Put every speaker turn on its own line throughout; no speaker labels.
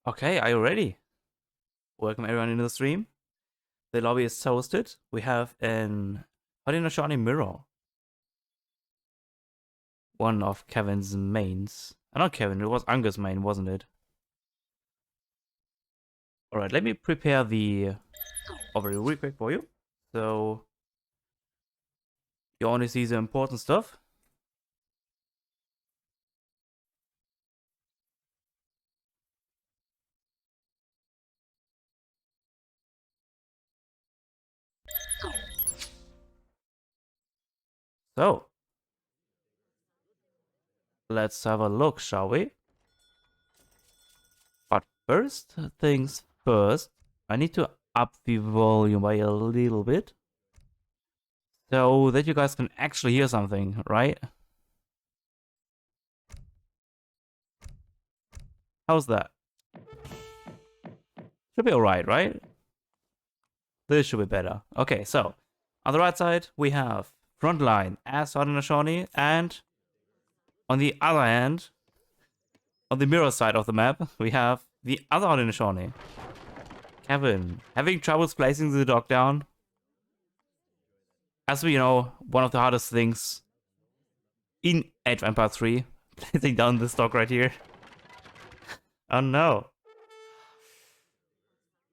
Okay, are you ready? Welcome everyone into the stream. The lobby is toasted. We have an Haudenosaunee mirror. One of Kevin's mains. Not Kevin, it was Angus' main, wasn't it? Alright, let me prepare the overview real quick for you. So you only see the important stuff. So let's have a look, shall we? But first things first, I need to up the volume by a little bit so that you guys can actually hear something, right? How's that? Should be alright, right? This should be better. Okay, so on the right side we have Frontline as Haudenosaunee, and on the other hand, on the mirror side of the map, we have the other Haudenosaunee. Kevin, having troubles placing the dog down. As we know, one of the hardest things in Age of Empires 3, placing down this dog right here. Oh no.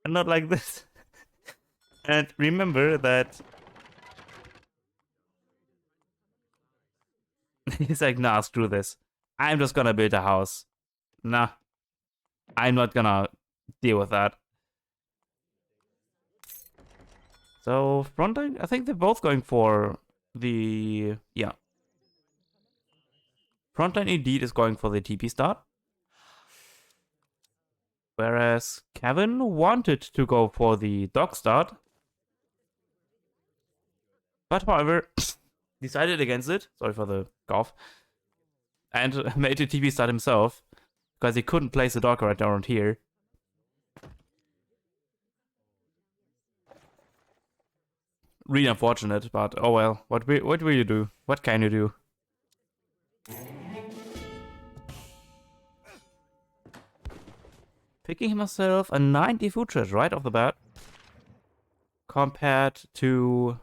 Not like this. And remember that he's like, nah, screw this. I'm just gonna build a house. Nah, I'm not gonna deal with that. So, Frontline, I think they're both going for the... Yeah. Frontline indeed is going for the TP start. Whereas Kevin wanted to go for the dog start. But however, decided against it. Sorry for the cough. And made the TP start himself. Because he couldn't place the dog right around here. Really unfortunate, but oh well. What will you do? What can you do? Picking himself a 90 food treasure right off the bat. Compared to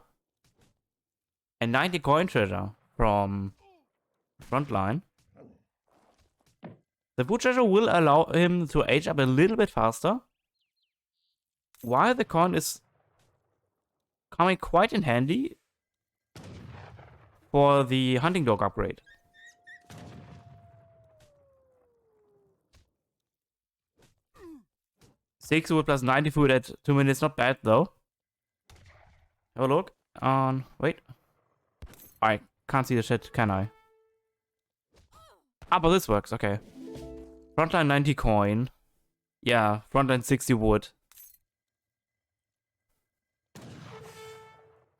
a 90 coin treasure from Frontline. The food treasure will allow him to age up a little bit faster. While the coin is coming quite in handy for the hunting dog upgrade. Six wood plus 90 food at 2 minutes, not bad though. Have a look on. Wait. I can't see the shit, can I? Ah, but this works, okay. Frontline 90 coin. Yeah, Frontline 60 wood.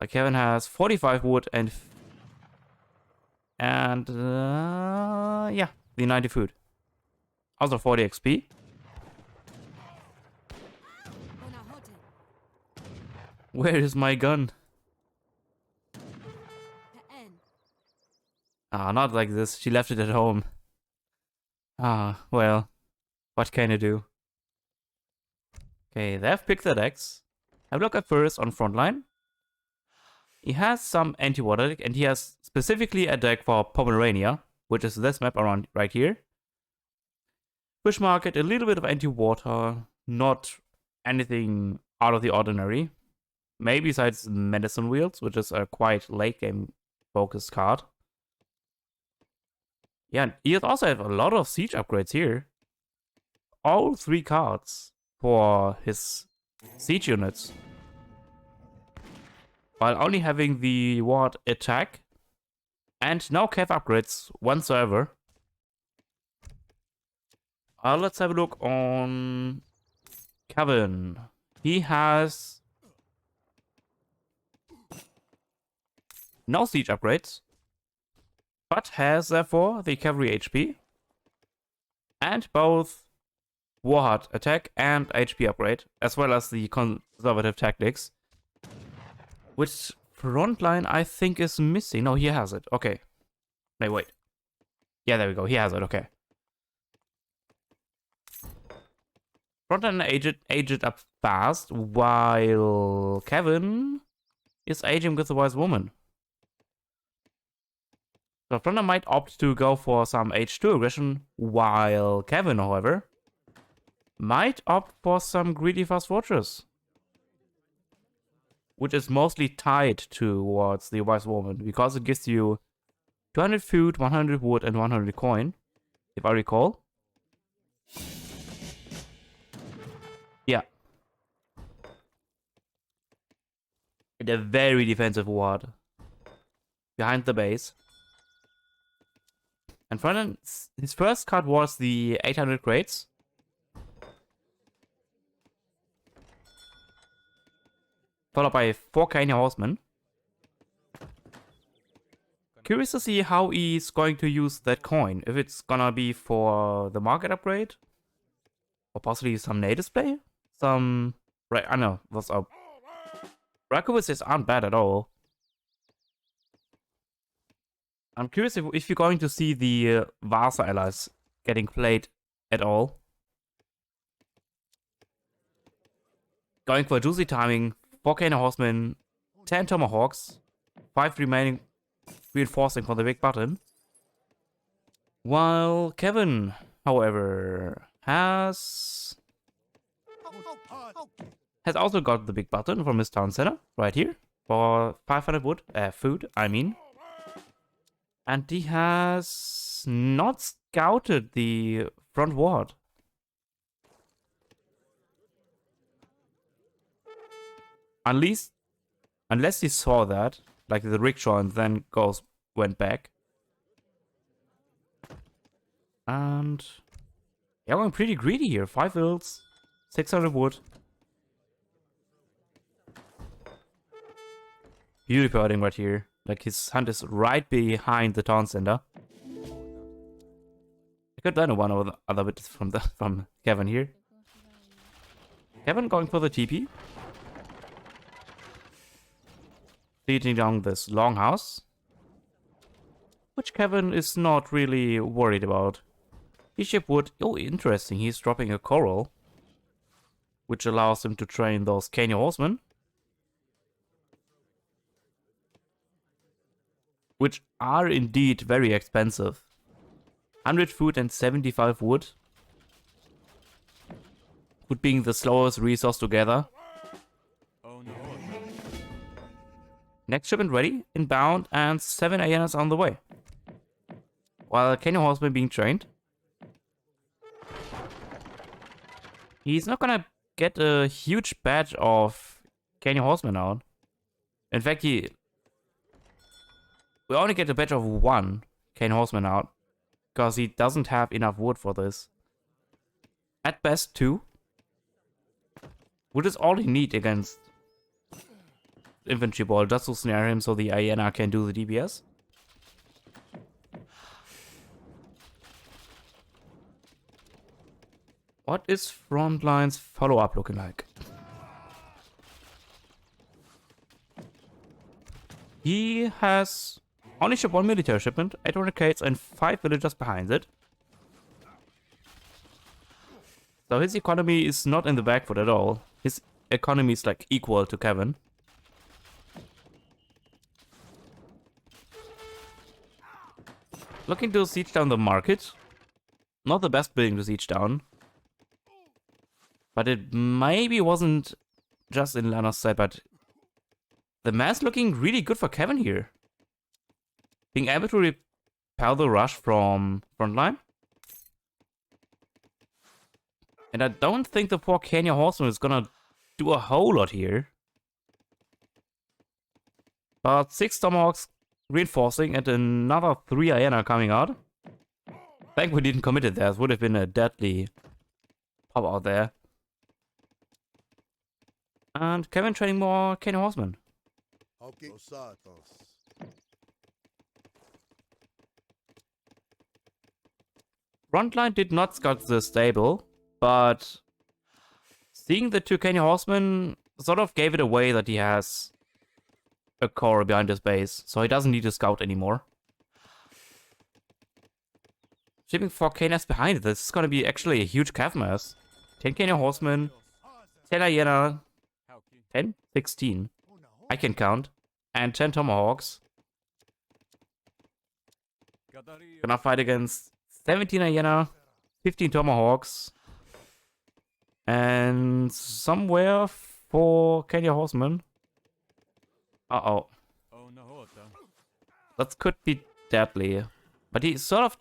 Kevin has 45 wood and yeah, the 90 food. Also 40 XP. Where is my gun? Ah, not like this. She left it at home. Ah, well, what can you do? Okay, they've picked their decks. Have a look at first on Frontline. He has some anti-water deck, and he has specifically a deck for Pomerania, which is this map around right here. Fish market, a little bit of anti-water, not anything out of the ordinary. Maybe besides Medicine Wheels, which is a quite late game focused card. Yeah, and he also have a lot of siege upgrades here. All 3 cards for his siege units. While only having the ward attack. And no Kev upgrades whatsoever. Let's have a look on Kevin. He has no siege upgrades, but has therefore the cavalry HP and both warhead attack and HP upgrade, as well as the conservative tactics, which Frontline I think is missing. No, he has it. Okay. No, wait. Yeah, there we go. He has it. Okay. Frontline aged up fast, while Kevin is aging with the wise woman. So Frontline might opt to go for some H2 aggression, while Kevin, however, might opt for some greedy fast fortress, which is mostly tied towards the wise woman, because it gives you 200 food, 100 wood, and 100 coin, if I recall. Yeah. And a very defensive ward behind the base. And Frontline, his first card was the 800 crates. Followed by 4 Kenya horsemen. Curious to see how he's going to use that coin. If it's gonna be for the market upgrade. Or possibly some native play? Some... Right, I know, what's up. Rakubises aren't bad at all. I'm curious if you're going to see the Vasa allies getting played at all. Going for juicy timing, 4 Kena Horsemen, 10 Tomahawks, 5 remaining reinforcing for the big button. While Kevin, however, has also got the big button from his town center, right here, for 500 wood, food, I mean. And he has not scouted the front ward. Unless he saw that, like the rickshaw, and then went back. And yeah, going pretty greedy here. 5 wills, 600 wood. Beautiful hurting right here. Like his hunt is right behind the town center. I could learn one or the other bit from Kevin here. Kevin going for the TP. Leading down this longhouse, which Kevin is not really worried about. Bishop would... Oh, interesting. He's dropping a coral, which allows him to train those Kenya horsemen, which are indeed very expensive. 100 food and 75 wood. Wood being the slowest resource together. Next shipment ready, inbound, and 7 hyenas on the way. While Kenya horseman being trained. He's not gonna get a huge batch of Kenya horsemen out. In fact, we only get a batch of 1 Kenya horseman out, because he doesn't have enough wood for this. At best 2. Which is all he needs against infantry ball, just to snare him so the hyena can do the DPS. What is Frontline's follow-up looking like? He has only shipped 1 military shipment, 800 crates, and 5 villagers behind it. So his economy is not in the back foot at all. His economy is like equal to Kevin. Looking to siege down the market. Not the best building to siege down. But it maybe wasn't just in line of sight, but the mass looking really good for Kevin here. Being able to repel the rush from Frontline. And I don't think the poor Kenya horseman is gonna do a whole lot here. But 6 Tomahawks reinforcing and another 3 hyena coming out. Thank we didn't commit it there. It would have been a deadly pop out there. And Kevin training more Kenya horsemen. Frontline did not scout the stable, but seeing the 2 Kenya horsemen sort of gave it away that he has a core behind his base, so he doesn't need to scout anymore. Shipping 4 Kenyas behind it, this is gonna be actually a huge cav mass. 10 Kenya horsemen, 10 hyena, 10? 16. I can count. And 10 tomahawks. Gonna fight against 17 hyena, 15 tomahawks, and somewhere 4 Kenya horsemen. Uh-oh. That could be deadly. But he sort of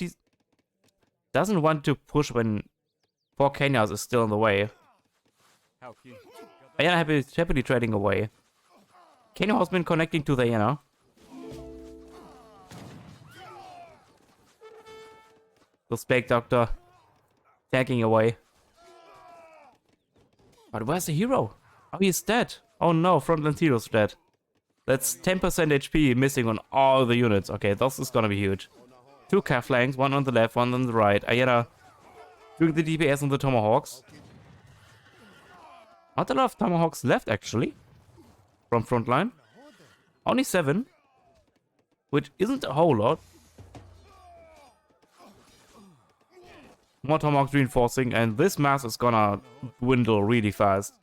doesn't want to push when 4 Kenyas is still in the way. Hyena happily trading away. Kenya horsemen connecting to the hyena. The Spake Doctor tanking away. But where's the hero? Oh, he's dead. Oh no, Frontline hero's dead. That's 10% HP missing on all the units. Okay, this is gonna be huge. 2 cav flanks, one on the left, one on the right. Ayana doing the DPS on the Tomahawks. Not a lot of Tomahawks left, actually, from Frontline. Only 7, which isn't a whole lot. More Tomahawks reinforcing, and this mass is gonna dwindle really fast.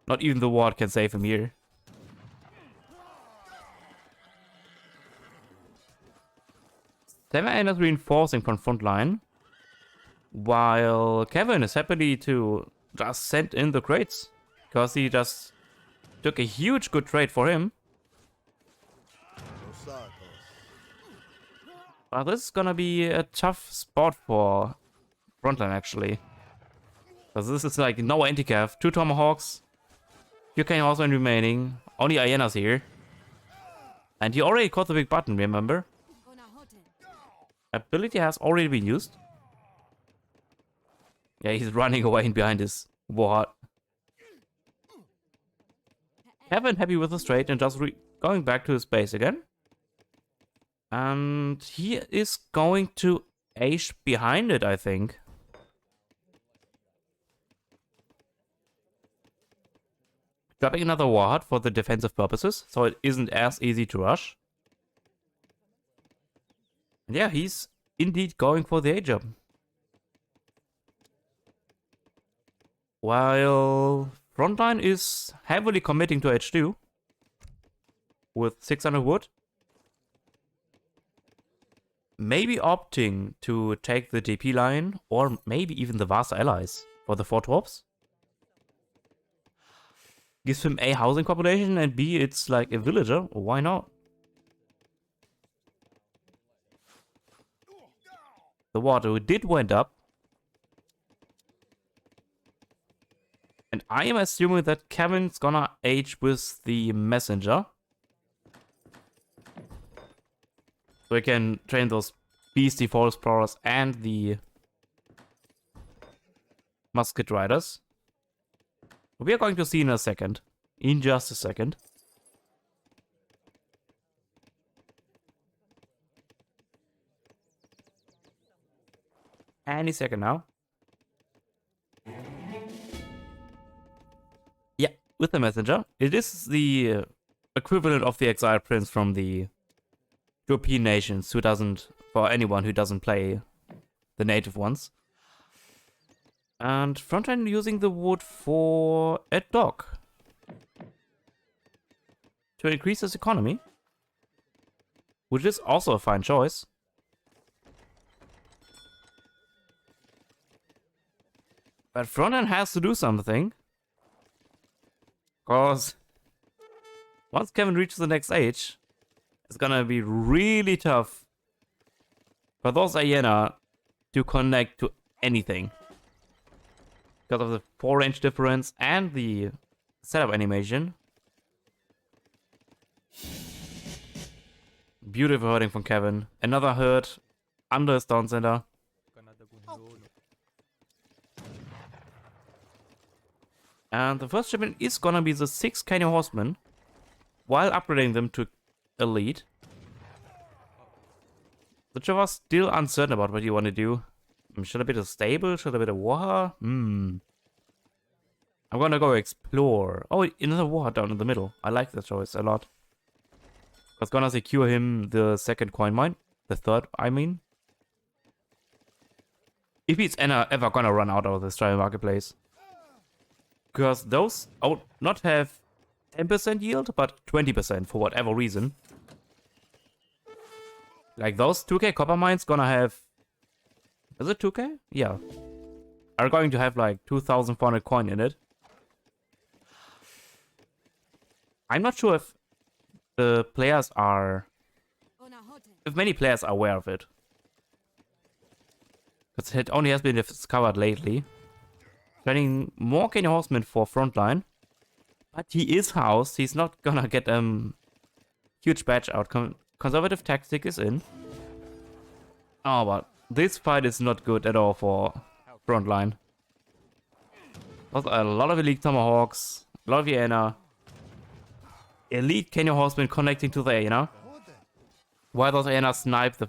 Not even the ward can save him here. Seven is reinforcing from Frontline, while Kevin is happy to just send in the crates, because he just took a huge good trade for him. But this is gonna be a tough spot for Frontline, actually. Because this is like no anti-cav, 2 Tomahawks, few Kane Horsemen remaining, only hyenas here. And he already caught the big button, remember? Ability has already been used. Yeah, he's running away behind his ward. Kevin happy with the trade and just going back to his base again. And he is going to Ash behind it, I think. Dropping another ward for the defensive purposes, so it isn't as easy to rush. And yeah, he's indeed going for the A-jump. While Frontline is heavily committing to H2 with 600 wood. Maybe opting to take the DP line, or maybe even the Vasa allies for the 4 torps. Gives him A, housing population, and B, it's like a villager. Why not? The water did went up. And I am assuming that Kevin's gonna age with the messenger. So we can train those beastie forest explorers and the musket riders. We are going to see in a second. In just a second. Any second now. Yeah, with the messenger. It is the equivalent of the exiled prince from the European nations, who doesn't, for anyone who doesn't play the native ones. And Frontline using the wood for a dog to increase his economy, which is also a fine choice. But Frontline has to do something, because once Kevin reaches the next age, it's gonna be really tough for those hyena to connect to anything. Because of the 4-range difference and the setup animation. Beautiful herding from Kevin. Another herd under his down center. And the first shipment is gonna be the 6 Kenya horsemen, while upgrading them to elite. The Java still uncertain about what you want to do. Should I be a stable? Should I be a war? I'm gonna go explore. Oh, another war down in the middle. I like that choice a lot. I was gonna secure him the second coin mine. The third, I mean. if he's ever gonna run out of this trial marketplace. Because those would not have 10% yield, but 20% for whatever reason. Like those 2k copper mines gonna have... Is it 2k? Yeah. Are going to have like 2,400 coin in it. I'm not sure if the players are... If many players are aware of it. Because it only has been discovered lately. Training more Kenyan horsemen for Frontline. But he is housed. He's not gonna get huge badge outcome. Conservative tactic is in. Oh, but this fight is not good at all for Frontline. Also, a lot of elite tomahawks, a lot of Hyena. Elite Kenyan horsemen connecting to the Hyena. While those Hyena snipe the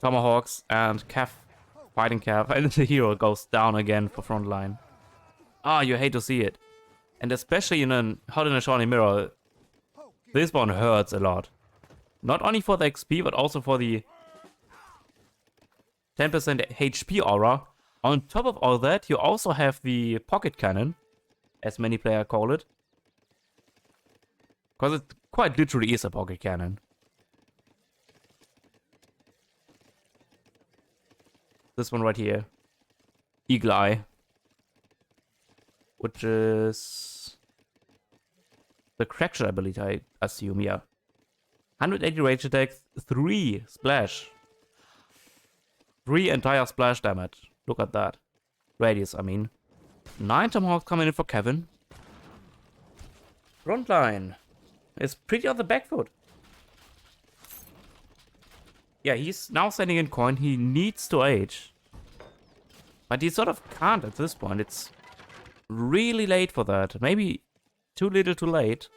tomahawks and fighting Cav, and the hero goes down again for Frontline. Ah, you hate to see it. And especially in a Hot in a Shiny Mirror, this one hurts a lot. Not only for the XP, but also for the 10% HP aura. On top of all that, you also have the pocket cannon, as many players call it. Because it quite literally is a pocket cannon. This one right here. Eagle Eye. Which is the Crackshot ability, I assume, yeah. 180 rage attack, 3 splash. 3 entire splash damage. Look at that. Radius, I mean. 9 tomahawks coming in for Kevin. Frontline is pretty on the back foot. Yeah, he's now sending in coin. He needs to age. But he sort of can't at this point. It's really late for that. Maybe too little too late.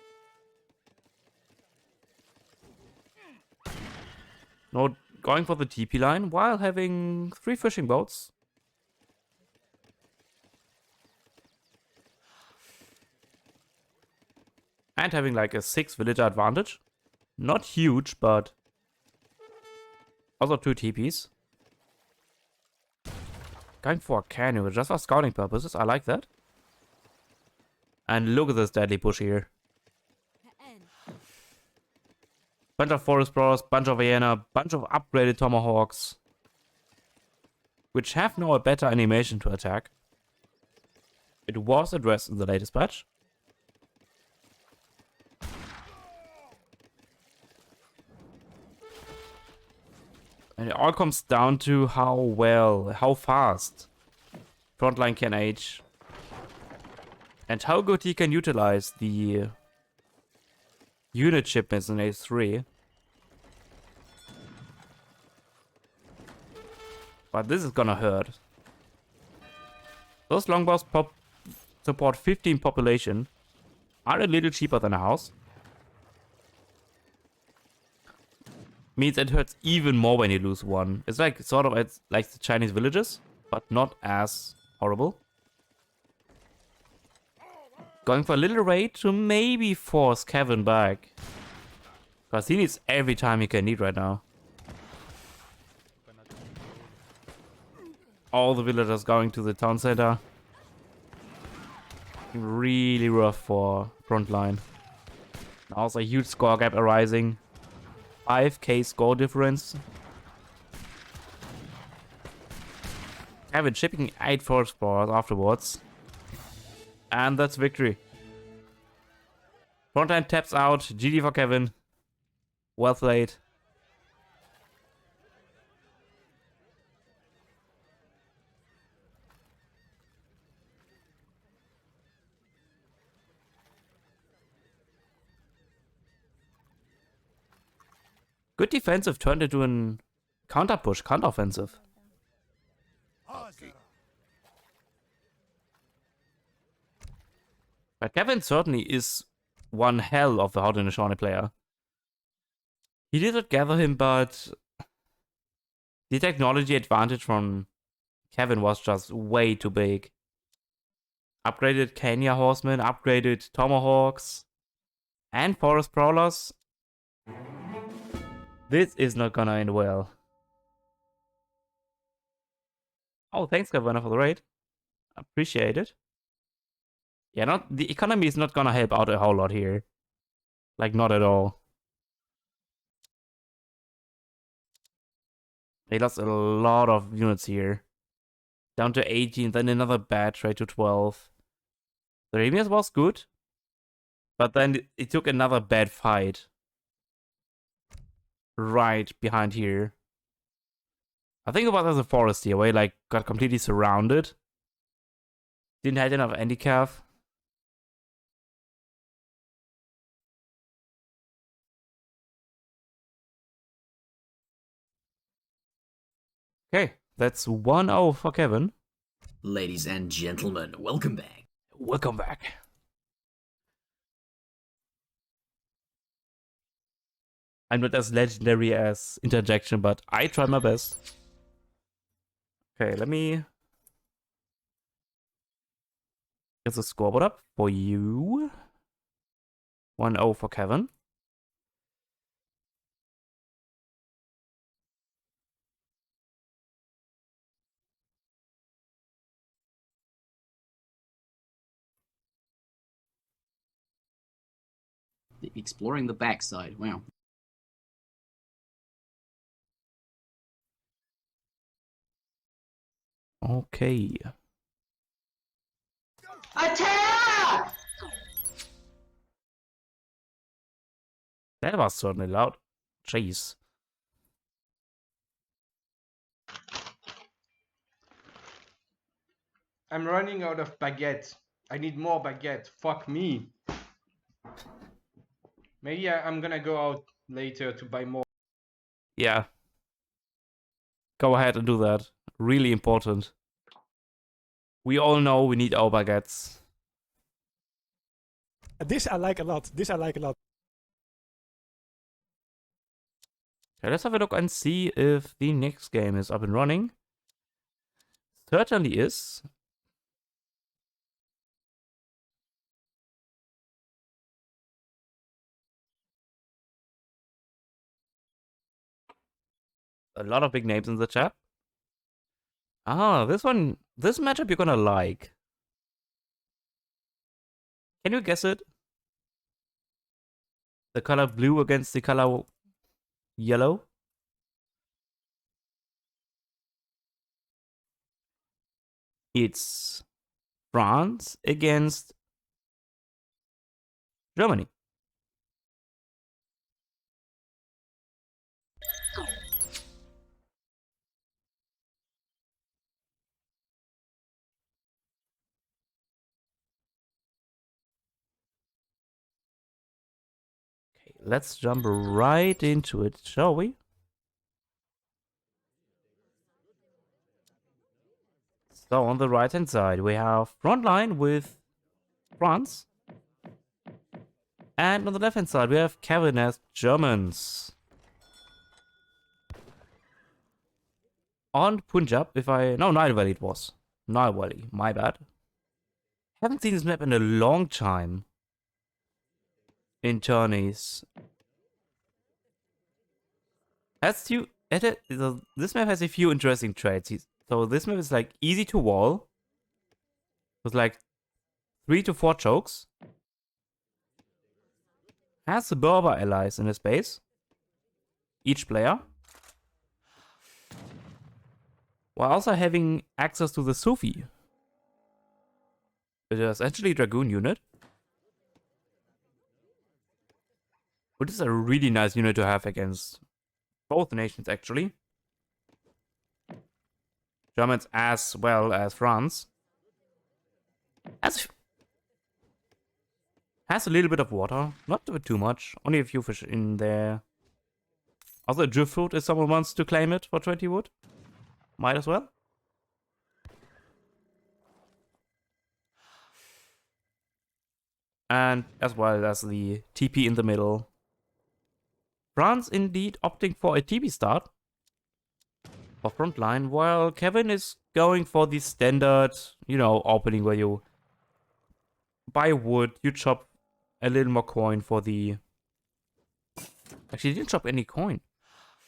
No, going for the TP line while having 3 fishing boats. And having like a 6 villager advantage. Not huge, but also 2 TPs. Going for a canoe just for scouting purposes. I like that. And look at this deadly bush here. Bunch of forest brawlers, bunch of hyena, bunch of upgraded tomahawks. Which have now a better animation to attack. It was addressed in the latest patch. And it all comes down to how fast Frontline can age. And how good he can utilize the unit shipments in A3. But this is gonna hurt. Those longbows support 15 population. Are a little cheaper than a house. Means it hurts even more when you lose one. It's like sort of like the Chinese villages, but not as horrible. Going for a little raid to maybe force Kevin back. Because he needs every time he can eat right now. All the villagers going to the town center. Really rough for Frontline. Also a huge score gap arising. 5k score difference. Kevin shipping 8 forest brawlers afterwards. And that's victory. Frontline taps out. GG for Kevin. Well played. Good defensive turned into an counter push, counter offensive. But Kevin certainly is one hell of a Hot in a Shiny player. He did not gather him, but the technology advantage from Kevin was just way too big. Upgraded Kenya horsemen, upgraded tomahawks, and forest brawlers. This is not gonna end well. Oh, thanks, Governor, for the raid. Appreciate it. Yeah, the economy is not gonna help out a whole lot here. Like, not at all. They lost a lot of units here. Down to 18, then another batch, right to 12. The Arabians was good, but then it took another bad fight. Right behind here. I think about there's a forest here where he, like, got completely surrounded. Didn't have enough handicap. Okay, that's 1-0 for Kevin.
Ladies and gentlemen, welcome back.
Welcome back. I'm not as legendary as Interjection, but I tried my best. Okay, let me get the scoreboard up for you. 1-0 for Kevin.
Exploring the backside. Wow.
Okay.
Attack!
That was certainly loud. Jeez.
I'm running out of baguette. I need more baguette. Fuck me. Maybe I'm gonna go out later to buy more.
Yeah. Go ahead and do that. Really important. We all know we need our baguettes.
This I like a lot. This I like a lot.
Okay, let's have a look and see if the next game is up and running. Certainly is. A lot of big names in the chat. Ah, this matchup you're gonna like. Can you guess it? The color blue against the color yellow? It's France against Germany. Okay, let's jump right into it, shall we? So on the right hand side we have Frontline with France. And on the left hand side we have Kevin as Germans. On Punjab, Nile Valley it was. Nile Valley, my bad. Haven't seen this map in a long time. In tourneys. This map has a few interesting traits. So this map is like easy to wall. With like 3 to 4 chokes. Has the Berber allies in his base. Each player. While also having access to the Sufi. It is actually a Dragoon unit. Which is a really nice unit to have against both nations, actually. Germans as well as France. Has a little bit of water. Not too much. Only a few fish in there. Also, drift fruit if someone wants to claim it for 20 wood. Might as well. And as well as the TP in the middle. France indeed opting for a TP start for Frontline, while Kevin is going for the standard, opening where you buy wood, you chop a little more coin for the... Actually, he didn't chop any coin.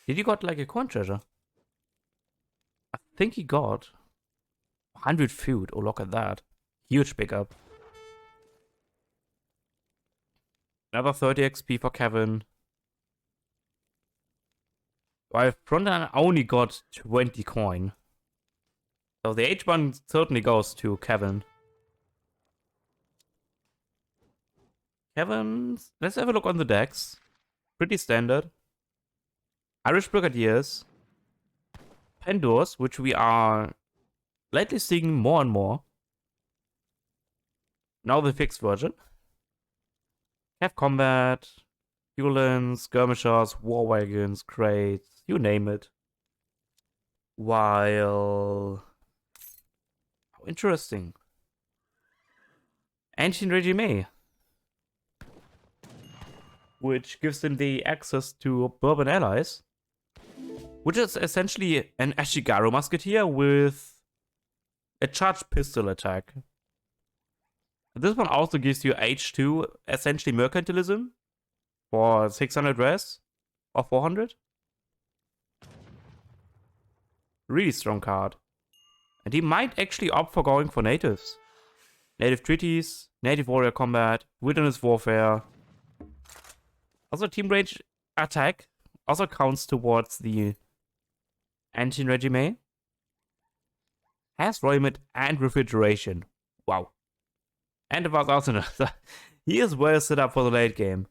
Did he got like a coin treasure? I think he got. 100 food. Oh, look at that. Huge pickup. Another 30 XP for Kevin. While Frontline only got 20 coin. So the H1 certainly goes to Kevin. Kevin's... Let's have a look on the decks. Pretty standard. Irish Brigadiers. Pendors, which we are lately seeing more and more. Now the fixed version. Have combat, Hulans, skirmishers, war wagons, crates, you name it. While... How interesting. Ancient Regime. Which gives them the access to Bourbon allies. Which is essentially an Ashigaru musketeer with a charged pistol attack. This one also gives you H2, essentially mercantilism, for 600 res, or 400. Really strong card. And he might actually opt for going for natives. Native treaties, native warrior combat, wilderness warfare. Also team range attack also counts towards the Ancient Regime. Has royalment and refrigeration. Wow. And about Arsenal. He is well set up for the late game.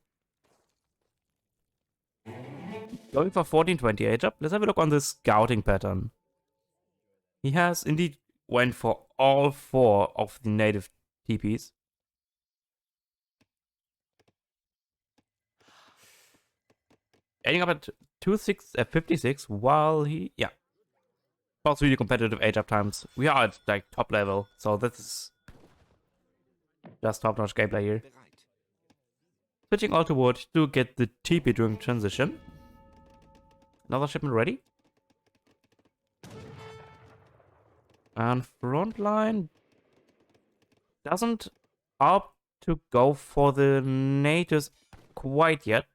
Going for 1420 age up. Let's have a look on the scouting pattern. He has indeed went for all 4 of the native TPs. Ending up at 56 while he... Yeah. Not really competitive age up times. We are at like top level. So this is... just top-notch gameplay here. Switching all to wood to get the TP during transition. Another shipment ready. And Frontline doesn't opt to go for the natives quite yet.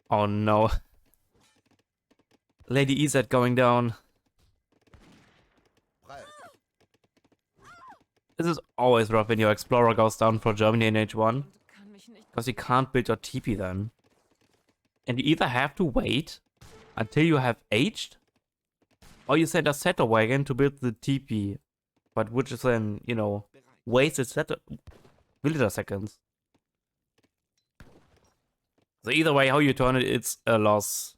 Oh no. Lady ESOC going down. This is always rough when your explorer goes down for Germany in H1. Because you can't build your TP then. And you either have to wait until you have aged, or you send a setter wagon to build the TP. But which is then, you know, wasted setter villager seconds. So either way, how you turn it, it's a loss.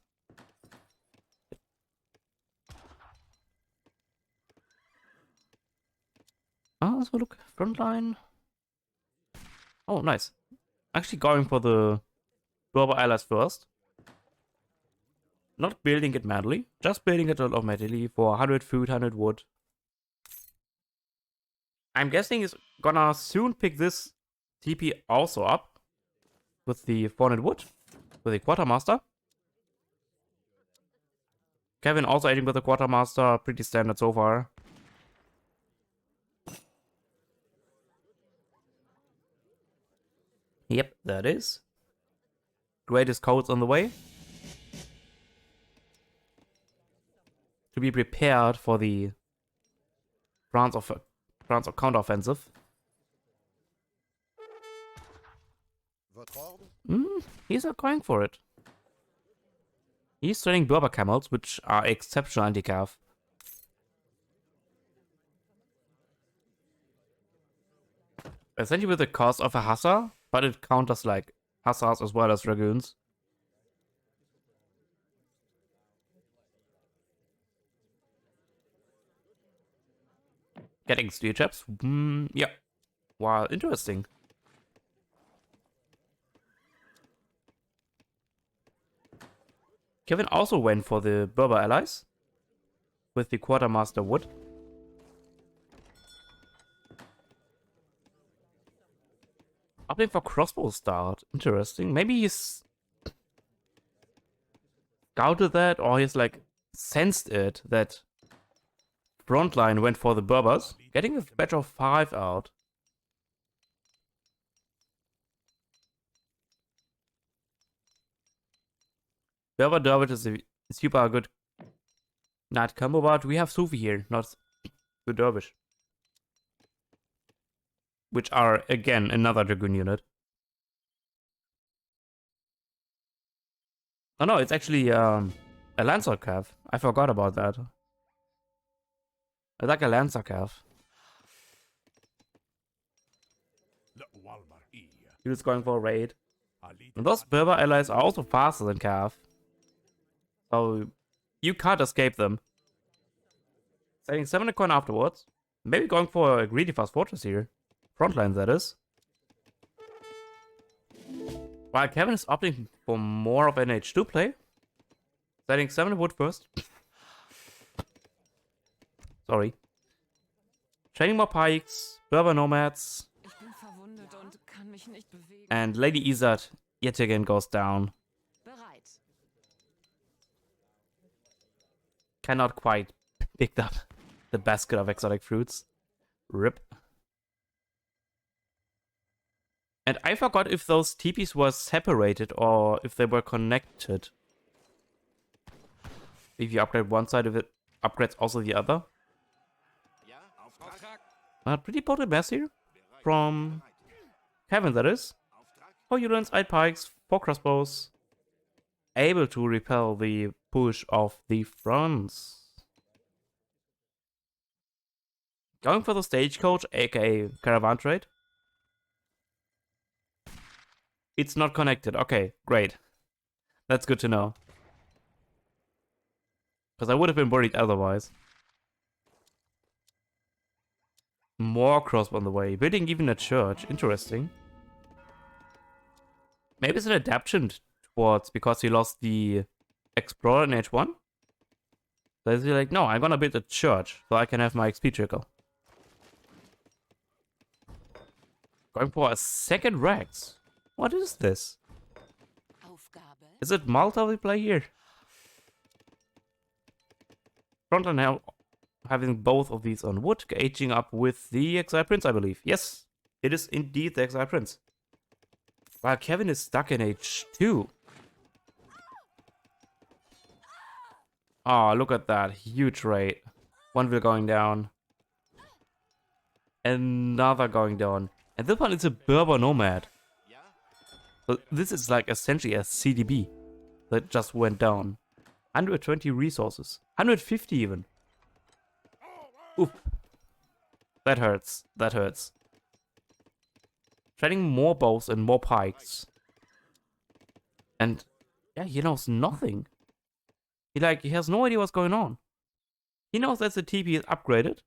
Oh, let's look. Frontline. Oh, nice. Actually going for the Berber allies first. Not building it manually, just building it automatically for 100 food, 100 wood. I'm guessing he's gonna soon pick this TP also up. With the 400 wood. With the quartermaster. Kevin also aiding with the quartermaster. Pretty standard so far. Yep, that is. Greatest codes on the way. To be prepared for the France of counteroffensive. He's not going for it. He's training Berber camels, which are exceptional anti-cav. Essentially with the cost of a Hussar, but it counters like Hussars as well as Dragoons. Getting steel chaps? Yeah. Wow, interesting. Kevin also went for the Berber allies with the quartermaster wood. Opting for crossbow start. Interesting. Maybe he's scouted that, or he's like sensed it that Frontline went for the Berbers. Getting a batch of 5 out. Berber Dervish is a super good knight combo, but we have Sufi here, not the Dervish. Which are, again, another Dragoon unit. Oh no, it's actually a Lancer Cav. I forgot about that. I like a Lancer Cav. He was going for a raid. And those Berber allies are also faster than Cav. So you can't escape them. Setting 7 a coin afterwards. Maybe going for a greedy fast fortress here. Frontline, that is. While Kevin is opting for more of an H2 play. Setting 7 wood first. Sorry. Training more pikes, Berber nomads. And Lady Izard yet again goes down. Cannot quite pick up the basket of exotic fruits. RIP. And I forgot if those teepees were separated or if they were connected. If you upgrade one side of it, upgrades also the other. Pretty potent mess here. From Kevin, that is. 4 units, 8 pikes, 4 crossbows. Able to repel the push of the fronts. Going for the stagecoach, aka caravan trade. It's not connected. Okay, great. That's good to know. Because I would have been worried otherwise. More crossbow on the way. Building even a church. Interesting. Maybe it's an adaptation towards because he lost the Explorer in H1. So he's like, no, I'm gonna build a church so I can have my XP trickle. Going for a second Rex. What is this? Is it Malta we play here? Frontline now having both of these on wood, aging up with the Exile Prince, I believe. Yes, it is indeed the Exile Prince. While Kevin is stuck in H2. Oh, look at that. Huge raid. One wheel going down. Another going down. And this one is a Berber Nomad. So this is like essentially a CDB that just went down. 120 resources. 150 even. Oop. That hurts. That hurts. Trading more bows and more pikes. And yeah, he knows nothing. He has no idea what's going on. He knows that the TP is upgraded.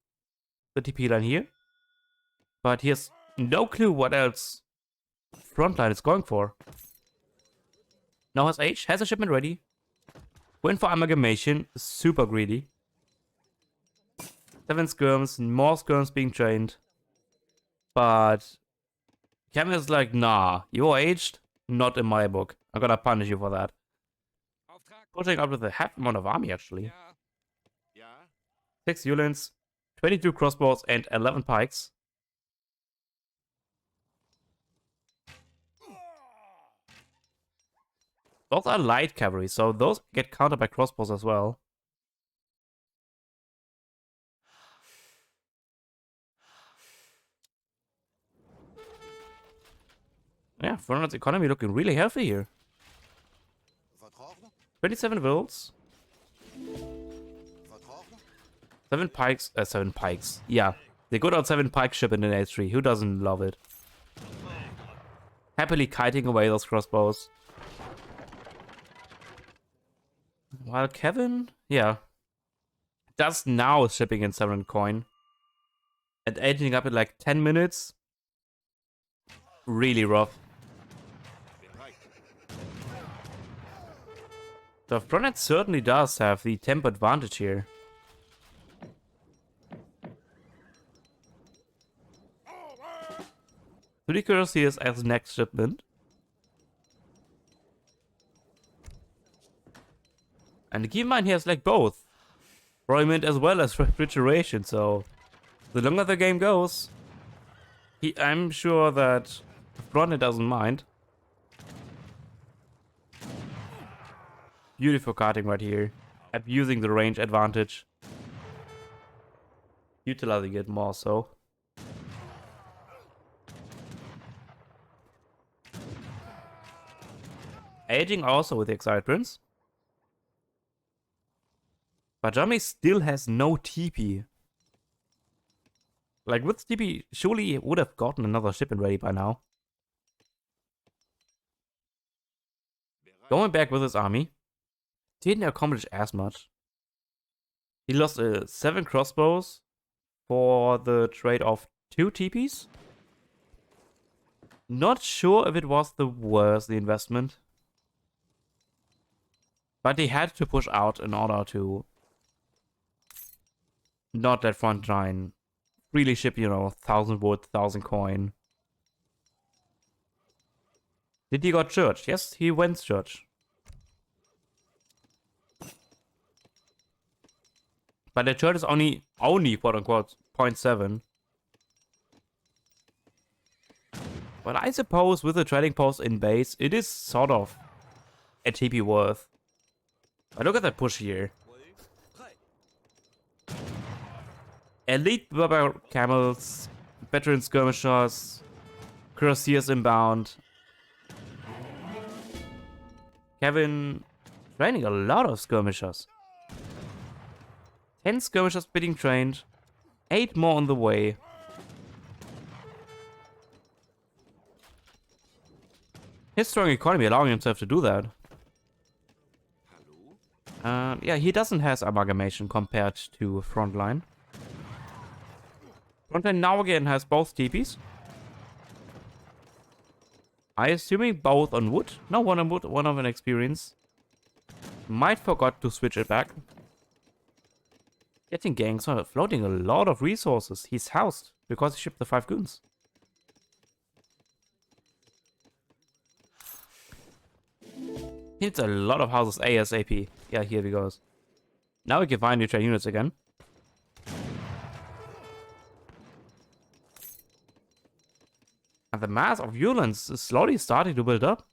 The TP line here. But he has no clue what else Frontline is going for. Now has H, has a shipment ready. Went for amalgamation, super greedy. 7 skirms, more skirms being trained. But Cam is like, nah, you're aged, not in my book. I'm gonna punish you for that. Pushing up with a half amount of army actually. 6 Yulins, 22 crossbows, and 11 pikes. Those are light cavalry, so those get countered by crossbows as well. Yeah, Frontline's economy looking really healthy here. 27 wills. 7 pikes, 7 pikes. Yeah, they got out 7 pike ship in an H3. Who doesn't love it? Happily kiting away those crossbows. While Kevin, yeah, just now shipping in 7 coin. And aging up in like 10 minutes. Really rough. So Frontline certainly does have the tempo advantage here. Pretty curious here is as next shipment. And keep in mind he has like both. Employment as well as refrigeration, so the longer the game goes, I'm sure that Frontline doesn't mind. Beautiful cutting right here. Abusing the range advantage. Utilizing it more so. Aging also with the Exiled Prince. But Germany still has no TP. Like with TP, surely he would have gotten another shipment ready by now. Going back with his army. Didn't accomplish as much. He lost 7 crossbows for the trade of 2 TPs. Not sure if it was the worst, the investment. But he had to push out in order to not let Frontline freely ship, 1,000 wood, 1,000 coin. Did he got church? Yes, he went church. But the church is only quote unquote 0.7. But I suppose with the trading post in base, it is sort of a TP worth. But look at that push here. Elite Berber camels, veteran skirmishers, cuirassiers inbound. Kevin training a lot of skirmishers. 10 skirmishers being trained, 8 more on the way. His strong economy allowing himself to do that. Yeah, he doesn't have amalgamation compared to Frontline. Frontline now again has both TPs. I assuming both on wood. No, one on wood, one of an experience. Might forgot to switch it back. Getting gangs on floating a lot of resources. He's housed because he shipped the 5 goons. Hits a lot of houses ASAP. Yeah, here we go. Now we can find new trade units again. And the mass of Uhlans is slowly starting to build up.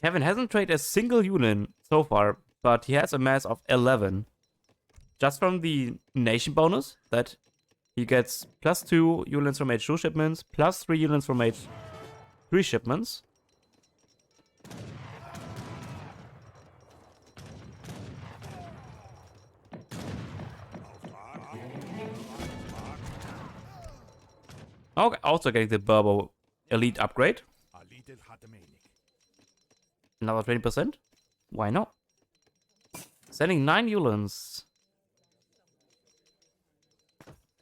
Kevin hasn't traded a single Uhlin so far, but he has a mass of 11. Just from the nation bonus that he gets +2 Uhlans from H2 shipments, +3 Uhlans from H3 shipments. Okay, also getting the Berber Elite upgrade. Another 20%. Why not? Sending 9 Uhlans.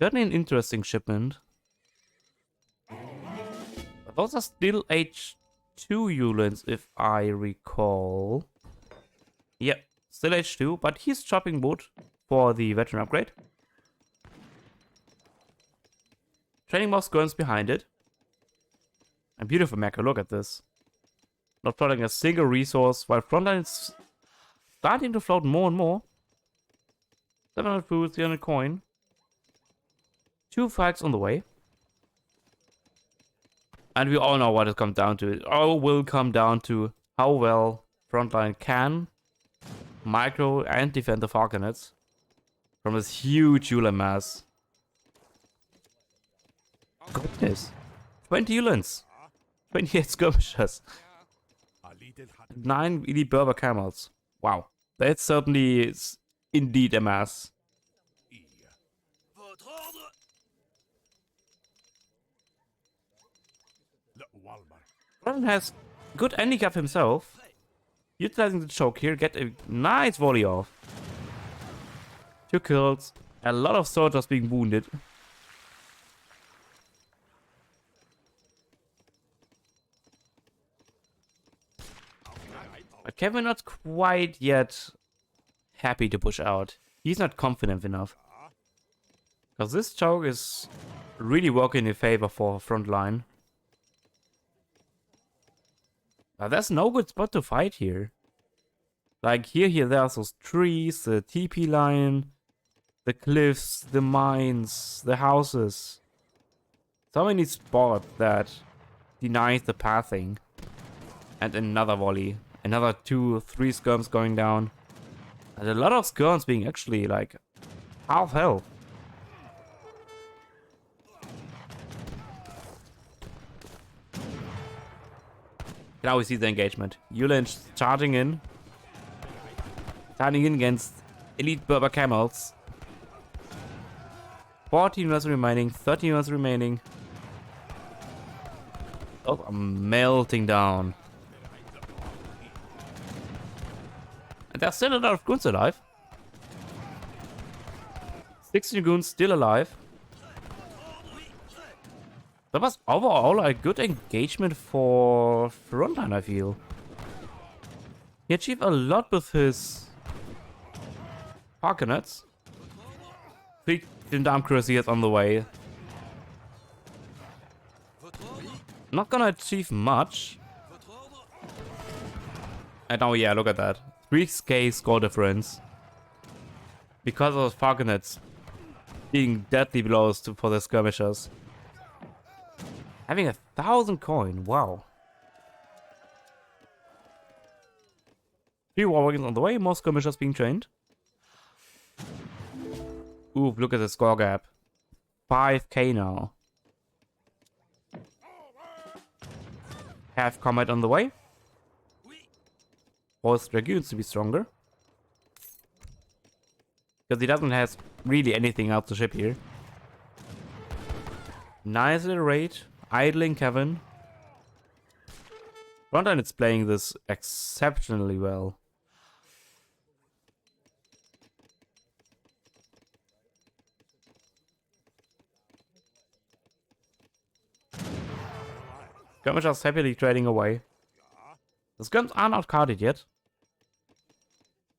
Certainly an interesting shipment. But those are still H2 Uhlans, if I recall. Yep, still H2, but he's chopping wood for the veteran upgrade. Training more skirms behind it. A beautiful mecha, look at this. Not floating a single resource, while Frontline is starting to float more and more. 700 food, 300 coin. 2 fights on the way. And we all know what it comes down to. It all will come down to how well Frontline can micro and defend the Falconets from this huge Ulan mass. Goodness. 20 Ulans. 28 skirmishers. 9 elite Berber camels. Wow. That certainly is indeed a mass. Ron has good handicap himself. Utilizing the choke here, get a nice volley off. 2 kills. A lot of soldiers being wounded. But Kevin not quite yet happy to push out. He's not confident enough. Because this choke is really working in favor for Frontline. Now there's no good spot to fight here. Like here there's those trees, the TP line, the cliffs, the mines, the houses. So many spots that denies the pathing. And another volley. Another 2, 3 skirms going down. And a lot of skirms being actually like half health. Now we see the engagement. Yulinch charging in. Charging in against elite Berber camels. 14 units remaining, 13 units remaining. Oh, I'm melting down. And there's still a lot of goons alive. 16 goons still alive. That was overall a good engagement for Frontline, I feel. He achieved a lot with his Harkonnets. 3 gendarme cuirassiers on the way. Not gonna achieve much. And oh yeah, look at that. 3k score difference. Because of Falconets being deadly blows for the skirmishers. Having 1,000 coin, wow. 3 war wagons on the way, more skirmishers being trained. Ooh, look at the score gap. 5k now. Half combat on the way. Force Dragoons to be stronger. Because he doesn't have really anything else to ship here. Nice little raid. Idling Kevin. Frontline is playing this exceptionally well. Skirmishers happily trading away. The skirms are not carded yet.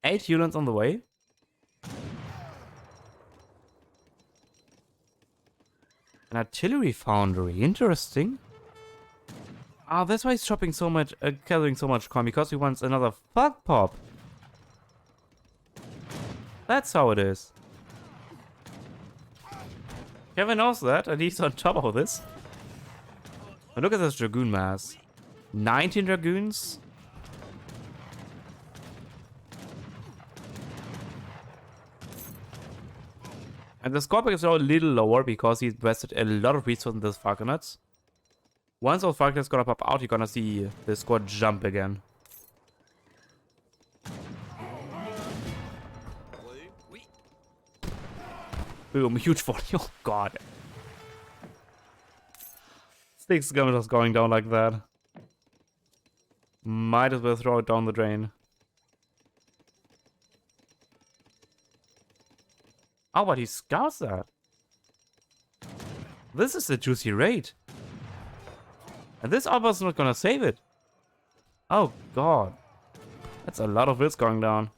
8 units on the way. An artillery foundry, interesting. Ah, that's why he's shopping so much, gathering so much coin, because he wants another fuck pop. That's how it is. Kevin knows that, and he's on top of this. And look at this Dragoon mass. 19 Dragoons. And the scorpion is now a little lower because he invested a lot of resources in this Falconets. Once those Falconets gonna pop out, you're gonna see the score jump again. Boom, huge volley. Oh god. 6 skirmishers going down like that. Might as well throw it down the drain. Oh, but he scouts that. This is a juicy raid. And this Alba's not gonna save it. Oh god. That's a lot of hits going down.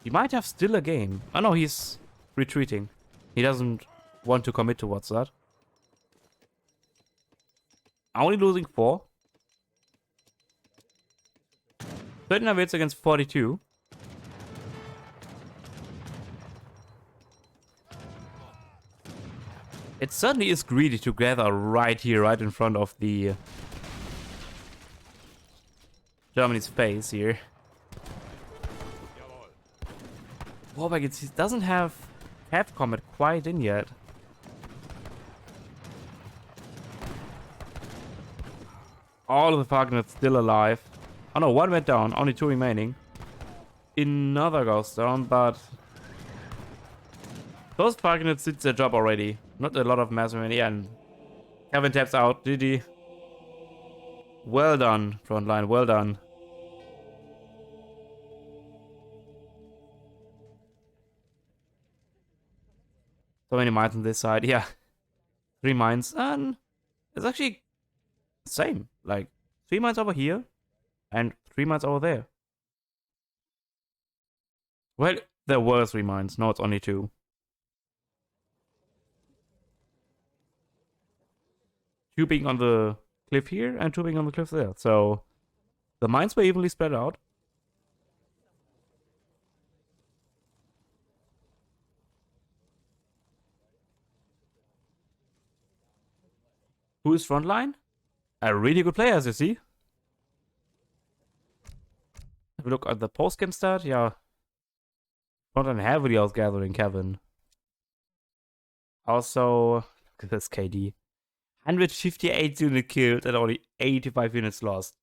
He might have still a game. Oh no, he's retreating. He doesn't want to commit towards that. Only losing 4. 39 hits against 42. It certainly is greedy to gather right here, right in front of the Germany's face here. Warback, he doesn't have combat quite in yet. All of the Falconets still alive. Oh no, 1 went down, only 2 remaining. Another goes down, but those Falconets did their job already. Not a lot of mass remaining, and Kevin taps out, GG. Well done, Frontline, well done. So many mines on this side, yeah. 3 mines, and it's actually the same. Like, 3 mines over here, and 3 mines over there. Well, there were 3 mines, now it's only 2. 2 being on the cliff here, and 2 being on the cliff there. So, the mines were evenly spread out. Who is Frontline? a really good player, as you see. Have a look at the post-game stat. Yeah. Not an heavily outgathering Kevin. Also, look at this KD. 158 units killed and only 85 units lost.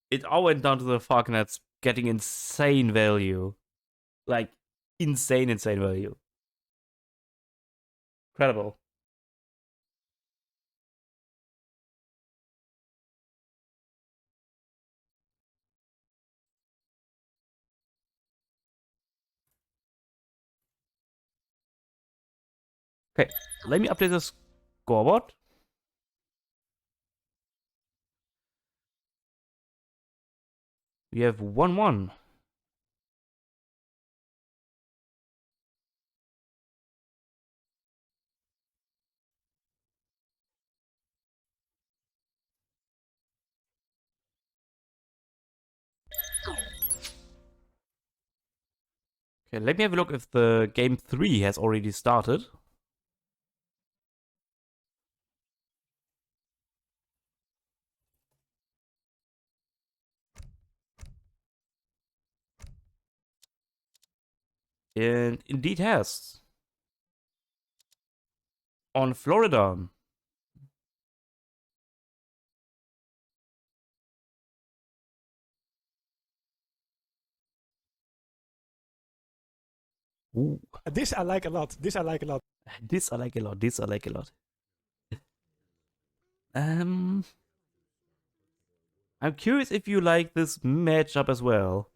It all went down to the Falconets getting insane value. Like, insane value. Incredible. Okay, let me update the scoreboard. We have 1-1. Okay, let me have a look if the game 3 has already started. And indeed has. On Florida. Ooh.
This I like a lot. This I like a lot.
This I like a lot. This I like a lot. I'm curious if you like this matchup as well.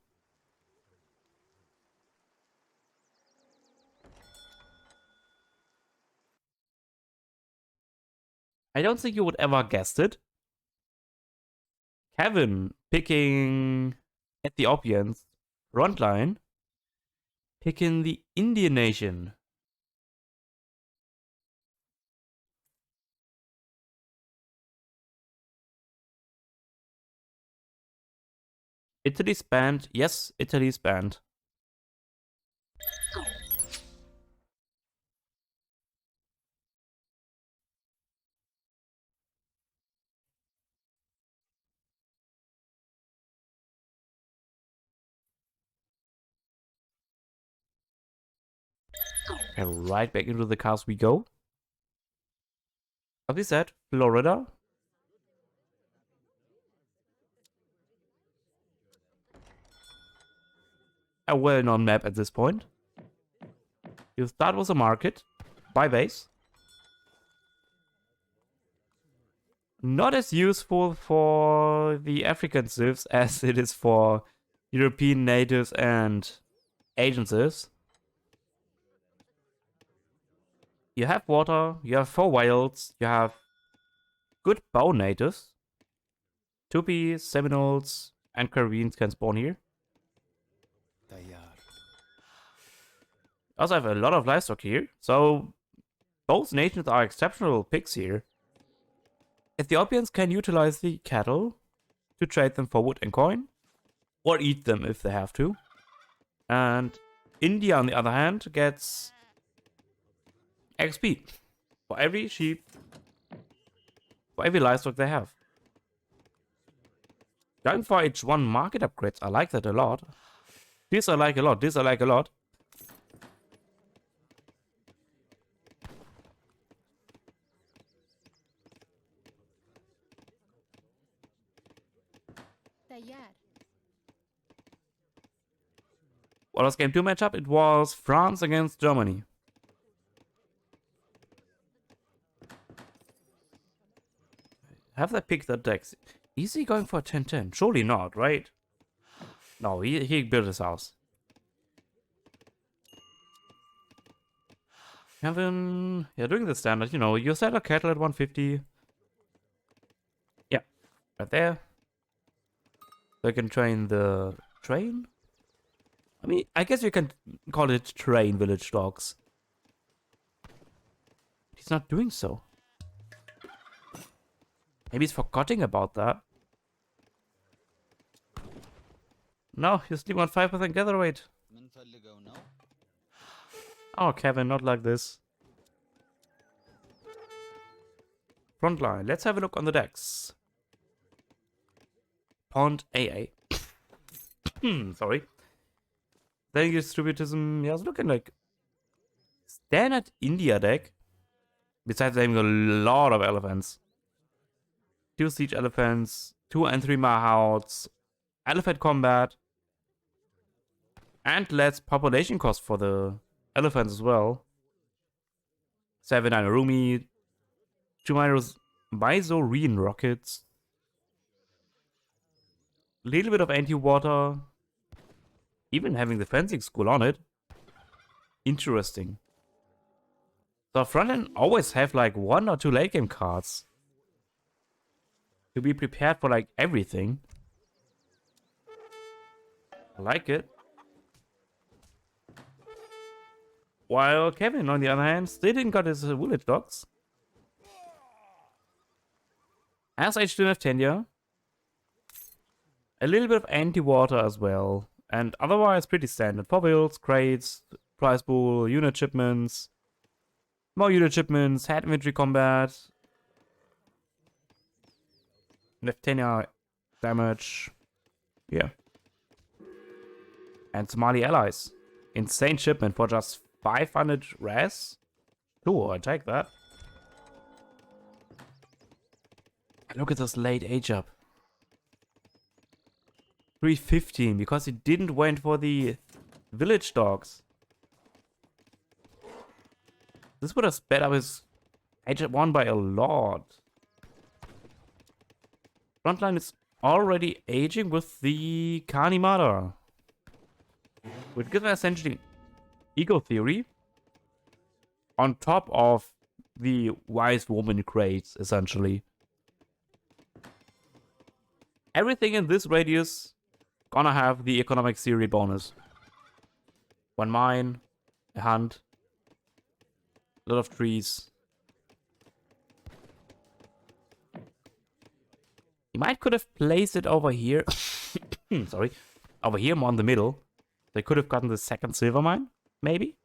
I don't think you would ever guessed it. Kevin picking Ethiopians. Frontline picking the Indian nation. Italy's banned. Yes, Italy's banned. And right back into the cars we go. As we said, Florida. A well-known map at this point. You start with a market. Buy base. Not as useful for the African civs as it is for European natives and Asian civs. You have water, you have 4 wilds, you have good bow natives. Tupis, Seminoles, and Caribbeans can spawn here. Also have a lot of livestock here, so both nations are exceptional picks here. Ethiopians can utilize the cattle to trade them for wood and coin, or eat them if they have to. And India, on the other hand, gets XP for every sheep, for every livestock they have. Going for H1 market upgrades, I like that a lot. This I like a lot, this I like a lot. What was game 2 matchup? It was France against Germany. Have they picked that deck? Is he going for a 10-10? Surely not, right? No, he built his house. Kevin, yeah, doing the standard, you know, you set a cattle at 150. Yeah, right there. They can train the train? I mean, I guess you can call it train village dogs. He's not doing so. Maybe he's forgetting about that. No, you still want 5% gather rate. Oh, Kevin, not like this. Frontline, let's have a look on the decks. Pond AA. Sorry. Then distributism, yeah, it's looking like standard India deck. Besides having a lot of elephants. 2 siege elephants, 2 and 3 mahouts, elephant combat, and less population cost for the elephants as well. 7 Anarumi, 2 Mysorean rockets, little bit of anti-water, even having the fencing school on it. Interesting. So Frontline always have like 1 or 2 late game cards to be prepared for like everything. I like it. While Kevin, on the other hand, still didn't got his village dogs. As H2 tenure. A little bit of anti-water as well. And otherwise pretty standard. 4 builds, crates, prize pool, unit shipments. More unit shipments, head infantry combat. Tenure damage. Yeah. And Somali allies. Insane shipment for just 500 res. Cool, I take that. And look at this late age up. 315 because he didn't went for the village dogs. This would have sped up his age up 1 by a lot. Frontline is already aging with the Kanimata, which gives me essentially ego theory on top of the wise woman crates, essentially. Everything in this radius gonna have the economic theory bonus. 1 mine, a hunt, a lot of trees. He might could have placed it over here. Sorry. Over here, more in the middle. They could have gotten the second silver mine, maybe.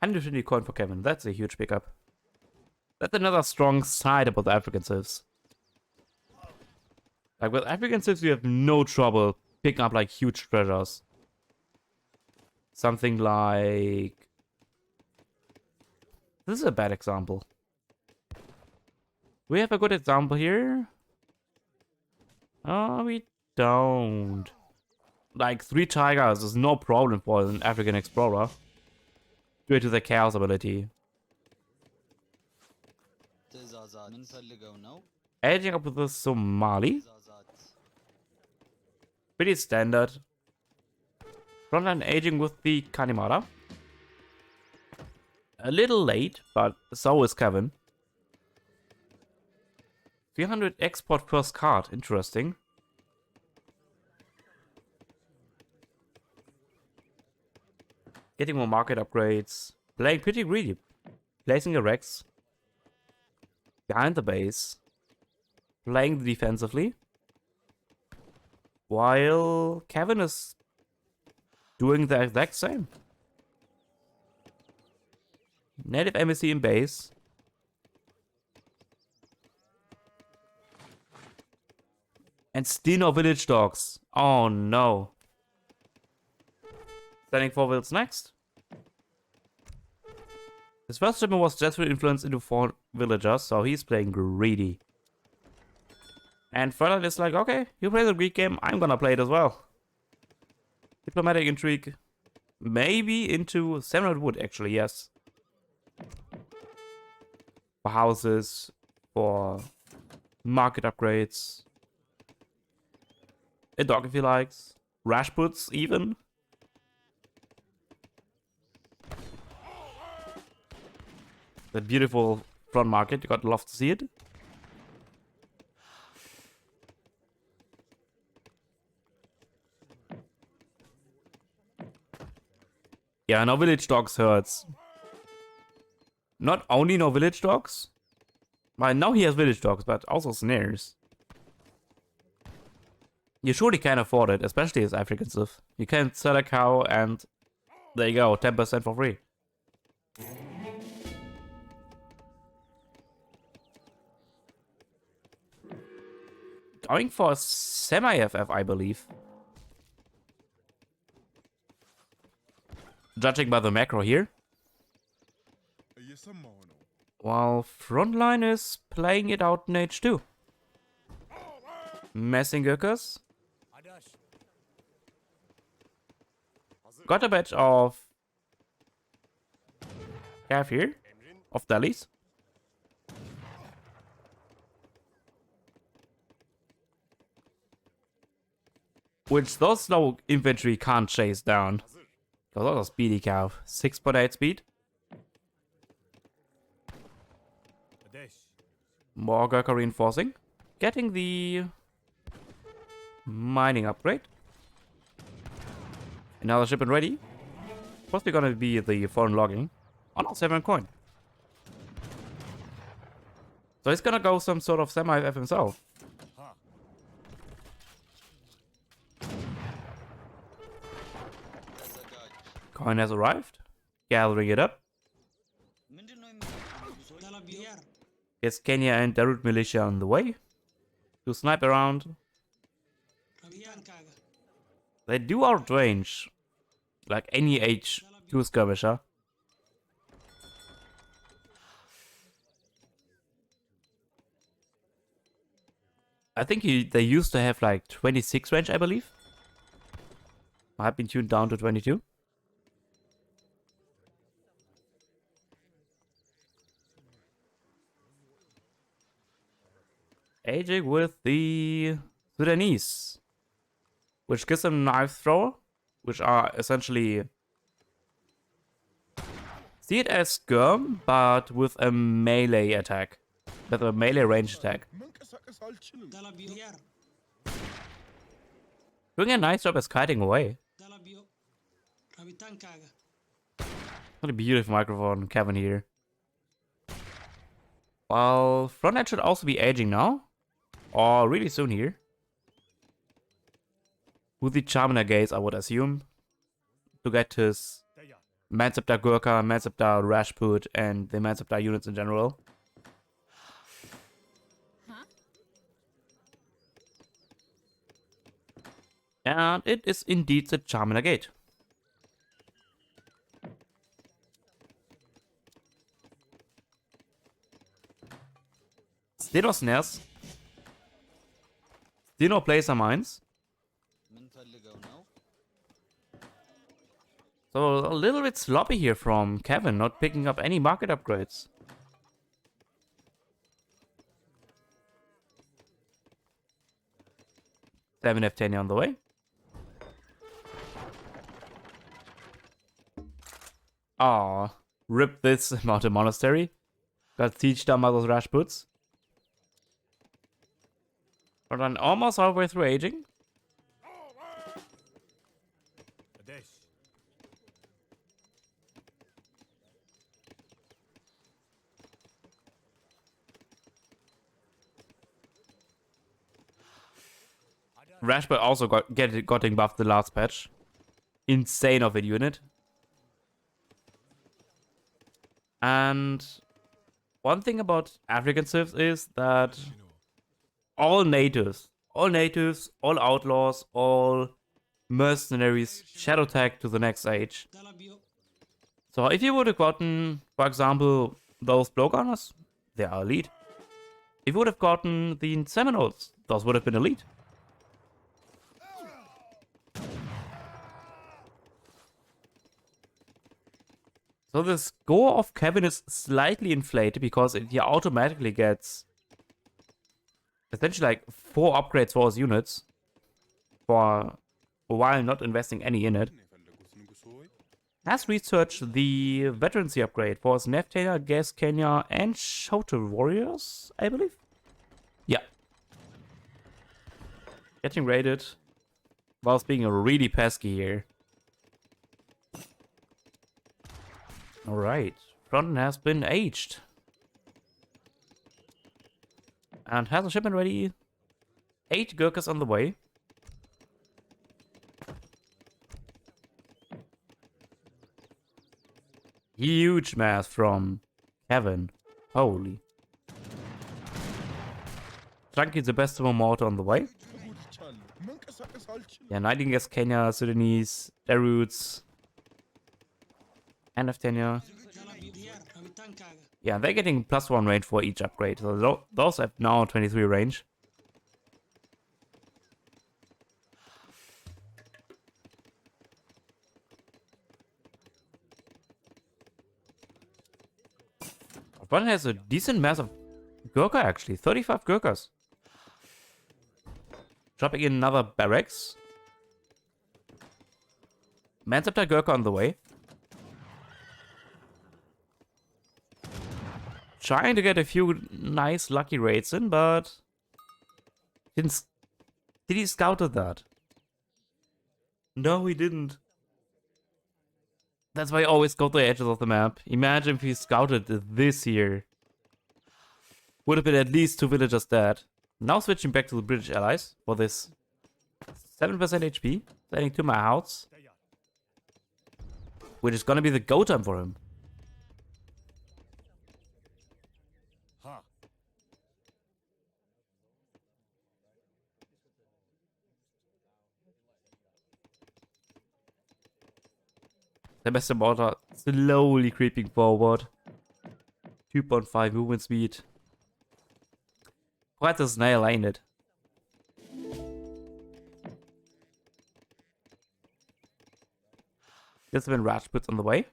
$150 coin for Kevin. That's a huge pickup. That's another strong side about the African civs. Like with African civs, you have no trouble picking up like huge treasures. Something like... This is a bad example. We have a good example here. Oh, we don't. Like 3 tigers is no problem for an African explorer. Due to the chaos ability. Edging up with the Somali. Pretty standard. Frontline aging with the Kanimata. A little late, but so is Kevin. 300 export first card, interesting. Getting more market upgrades. Playing pretty greedy. Placing a Rex behind the base. Playing defensively. While Kevin is doing the exact same. Native embassy in base. And still no village dogs. Oh no. Standing 4 wills next. His first shipment was Jethro influenced into 4 villagers, so he's playing greedy. And Frontline is like, okay, you play the Greek game, I'm gonna play it as well. Diplomatic intrigue. Maybe into 700 wood, actually, yes. For houses, for market upgrades. A dog if he likes. Rashputs, even. The beautiful front market, you gotta love to see it. Yeah, no village dogs hurts. Not only no village dogs. Well, now he has village dogs, but also snares. You surely can afford it, especially as African stuff. You can sell a cow and there you go, 10% for free. Going for a semi-FF, I believe. Judging by the macro here. While Frontline is playing it out in H2. Messing Gurkhas. Got a batch of Cav here. Of Delhi's. Which those slow infantry can't chase down. Because those are speedy Cav. 6.8 speed. More Gurkha reinforcing. Getting the mining upgrade. Another shipment ready. Possibly gonna be the foreign logging. Oh no, 7 coin. So he's gonna go some sort of semi-F himself. Coin has arrived. Gathering it up. Gets Kenya and Darut militia on the way. To snipe around. They do outrange. Like any H2 skirmisher. I think they used to have like 26 range, I believe. Might have been tuned down to 22. Aging with the Sudanese. Which gives them knife thrower. Which are essentially... See it as skirm, but with a melee attack. With a melee range attack. Doing a nice job as kiting away. What a beautiful microphone, Kevin here. Well, Frontline should also be aging now. Or really soon here. With the Charminer Gaze, I would assume. To get his Manseptar Gurkha, Manseptar Rajput, and the Manseptar units in general. And it is indeed the Charminer Gate. Still no snares. Still no placer mines. So a little bit sloppy here from Kevin, not picking up any market upgrades. Seven F10 on the way. Aw, rip this mountain monastery. Got sieged down by those Rajputs. But then almost halfway through aging. Rashput also got getting buffed the last patch. Insane of a unit. And one thing about African civs is that all natives, all outlaws, all mercenaries shadow tag to the next age. So if you would have gotten, for example, those blowgunners, they are elite. If you would have gotten the Seminoles, those would have been elite. So the score of Kevin is slightly inflated because he automatically gets essentially like 4 upgrades for his units for while not investing any in it. Has researched the veterancy upgrade for his Neftana, Gas Kenya, and Shouter Warriors, I believe. Yeah. Getting raided whilst being really pesky here. Alright, Frontline has been aged. And has a shipment ready. 8 Gurkhas on the way. Huge mass from Kevin. Holy. Chunky the best mortar on the way. Yeah, Nightingales, Kenya, Sudanese, Darudes, and Aftenia. Yeah, they're getting +1 range for each upgrade. So those have now 23 range. One has a decent mass of Gurkha actually, 35 Gurkhas. Dropping in another barracks. Mansepta Gurkha on the way. Trying to get a few nice lucky raids in, but did he scouted that? No, he didn't. That's why I always go to the edges of the map. Imagine if he scouted this here. Would have been at least 2 villagers dead. Now switching back to the British allies for this 7% HP. Sending to my house. Which is gonna be the go time for him. The best mortar slowly creeping forward. 2.5 movement speed. Quite a snail, ain't it? There's been Rajputs on the way.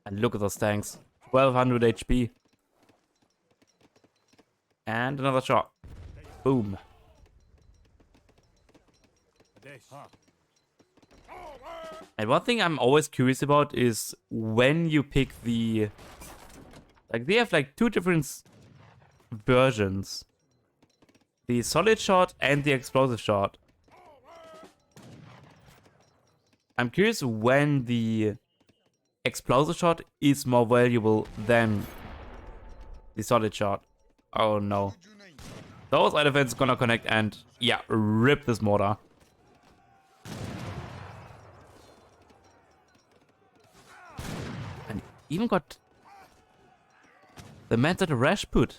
And look at those tanks. 1200 HP. And another shot. Boom. And one thing I'm always curious about is when you pick the... Like, they have like 2 different versions. The solid shot and the explosive shot. I'm curious when the explosive shot is more valuable than the solid shot. Oh no. Those elephants gonna connect and, yeah, rip this mortar. And even got the man at the Rajput.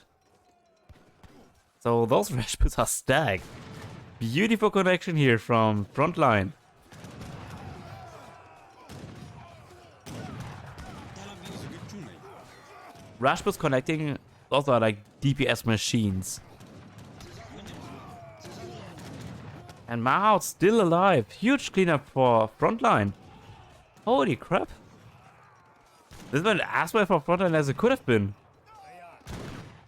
So those Rajputs are stacked. Beautiful connection here from Frontline. Rajputs connecting, also are like DPS machines. And Mahout's still alive. Huge cleanup for Frontline. Holy crap. This went as well for Frontline as it could have been.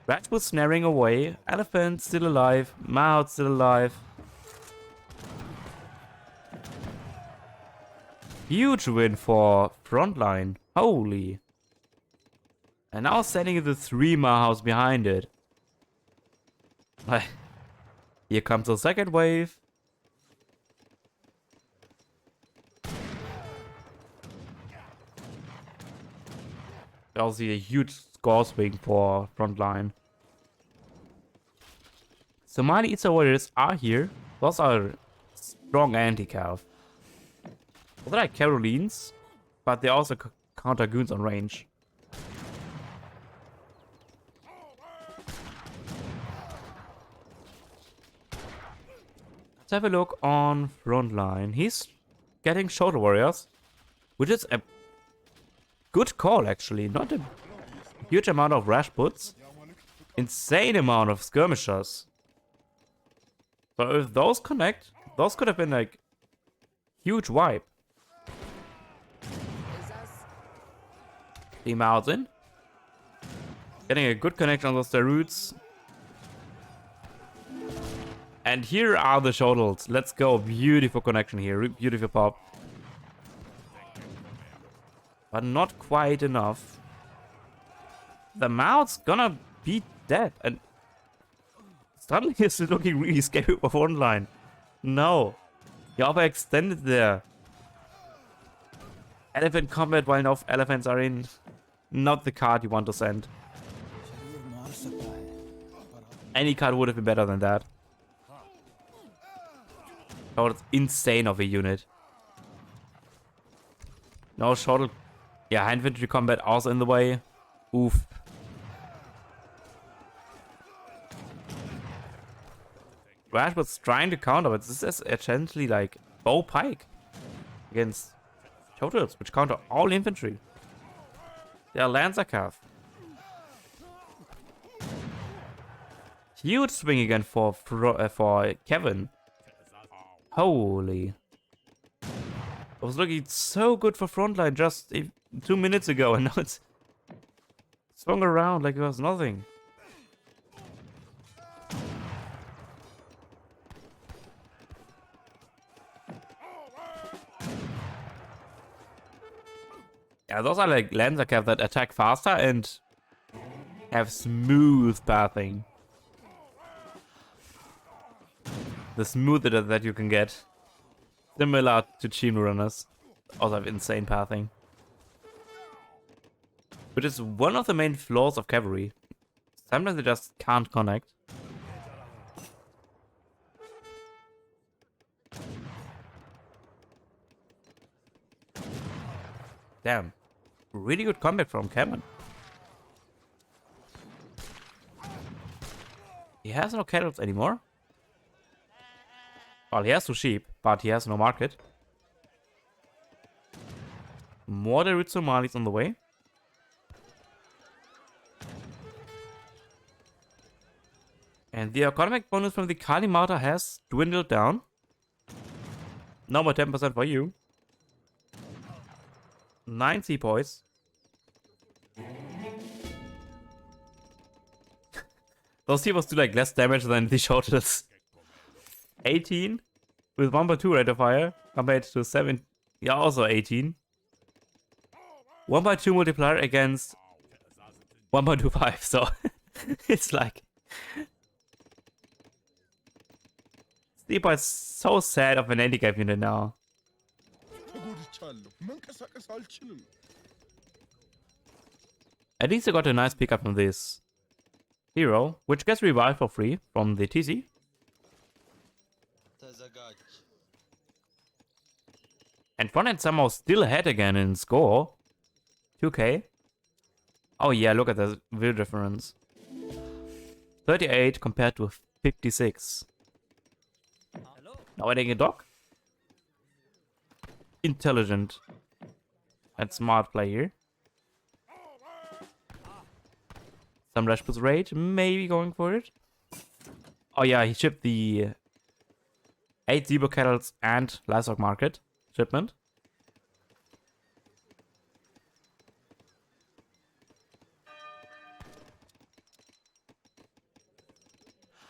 Rajput snaring away. Elephant still alive. Mahout still alive. Huge win for Frontline. Holy. And now sending the 3 Mahouts behind it. Here comes the second wave. Also a huge score swing for Frontline. Somali Itza warriors are here. Those are strong anti-cav. Those are like Carolines, but they also counter goons on range. Let's have a look on Frontline. He's getting shoulder warriors, which is a good call actually. Not a huge amount of Rajputs. Insane amount of skirmishers. So if those connect, those could have been like huge wipe. Team out in. Getting a good connection on those Darudes. And here are the shodels. Let's go. Beautiful connection here. Beautiful pop. But not quite enough. The mouth's gonna be dead. And suddenly he's looking really scary for Frontline. No. You overextended there. Elephant combat while no elephants are in. Not the card you want to send. Any card would have been better than that. Oh, it's insane of a unit. No shuttle. Yeah, high infantry combat also in the way. Oof. Rash was trying to counter, but this is essentially like bow pike against totals, which counter all infantry. They are Lancer Cav. Huge swing again for Kevin. Holy. It was looking so good for Frontline just 2 minutes ago, and now it's swung around like it was nothing. Yeah, those are like Lancer Cav that attack faster and have smooth pathing. The smoother that you can get. Similar to Team Runners. Also have insane pathing. Which is one of the main flaws of cavalry. Sometimes they just can't connect. Damn. Really good combat from Kevin. He has no cattle anymore. Well, he has 2 sheep, but he has no market. More Derut Somalis on the way. And the economic bonus from the Kalimata has dwindled down. Now by 10% for you. 9 sepoys. Those sepoys do like less damage than the shortest. 18 with 1x2 rate of fire compared to 7. Yeah, also 18. 1x2 multiplier against 1.25. So it's like Steepa is so sad of an handicap unit now. At least I got a nice pickup from this hero, which gets revived for free from the TC. And Frontline somehow still ahead again in score. 2k. Oh yeah, look at the view difference. 38 compared to 56. Now adding a dog. Intelligent and smart play here. Some Rashput's rage, maybe going for it. Oh yeah, he shipped the 8 Zebo Kettles and Livestock Market shipment.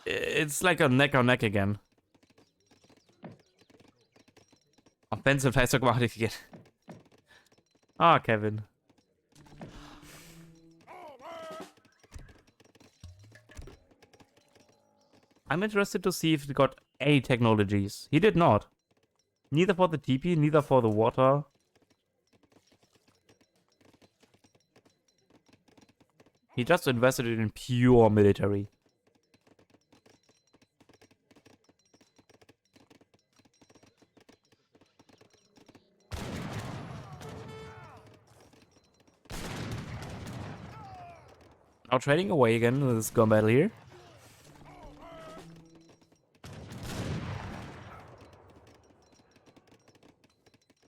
It's like a neck on neck again. Offensive Livestock Market again. Ah, Kevin. I'm interested to see if he got any technologies. He did not. Neither for the TP, neither for the water. He just invested it in pure military. Now trading away again in this gun battle here.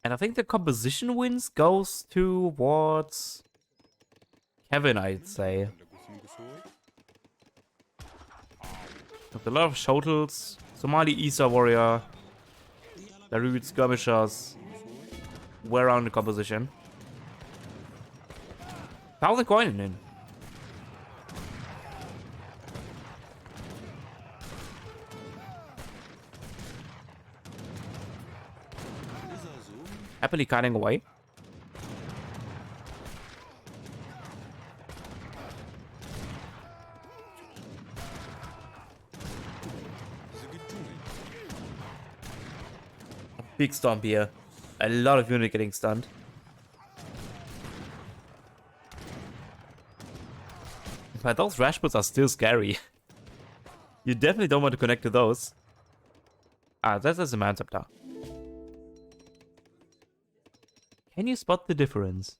And I think the composition wins goes towards Kevin, I'd say. With a lot of Shotels, Somali Isa Warrior, Darut Skirmishers, wear around the composition. 1,000 coin in. Happily cutting away. Big stomp here. A lot of units getting stunned. But those Rashputs are still scary. You definitely don't want to connect to those. Ah, that's a Man Scepter. Can you spot the difference?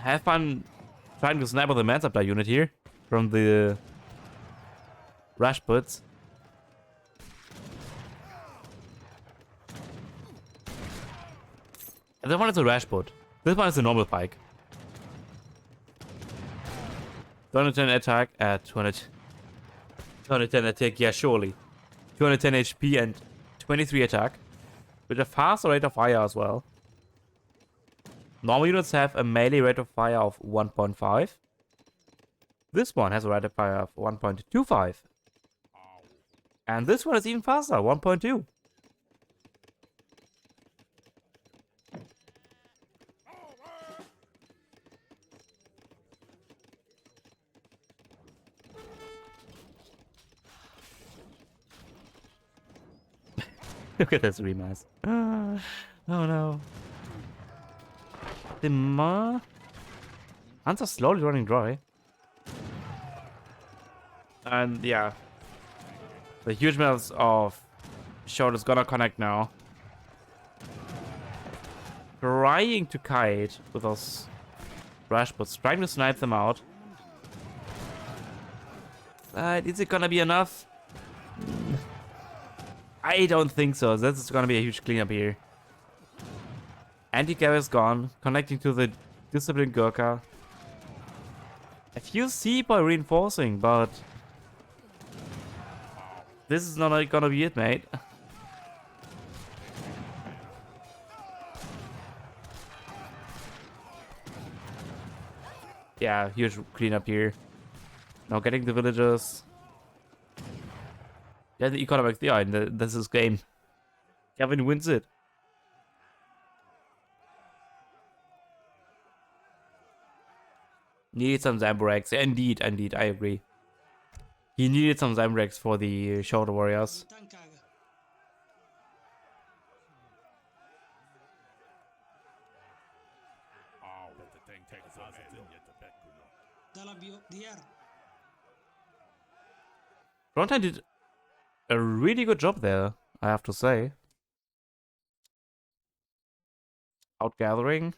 have fun trying to snipe the Mansapter unit here from the Rashputs. And that one is a Rashput. This one is a normal pike. 210 attack at 210 attack, yeah, surely. 210 HP and 23 attack. With a faster rate of fire as well. Normal units have a melee rate of fire of 1.5. This one has a rate of fire of 1.25. And this one is even faster, 1.2. Look at this remask. Oh no. The hands are slowly running dry. And yeah. The huge amounts of shot is gonna connect now. Trying to kite with those Rashputs, trying to snipe them out. Is it gonna be enough? I don't think so. This is gonna be a huge cleanup here. Anti-Cav is gone, connecting to the disciplined Gurkha. A few Sepoy reinforcing, but this is not gonna be it, mate. Yeah, huge cleanup here. Now getting the villagers. Yeah, the economics, yeah, this is game. Kevin wins it. Needed some Zambureks. Indeed, I agree. He needed some Zambureks for the Shoulder Warriors. Frontline did a really good job there, I have to say. Outgathering.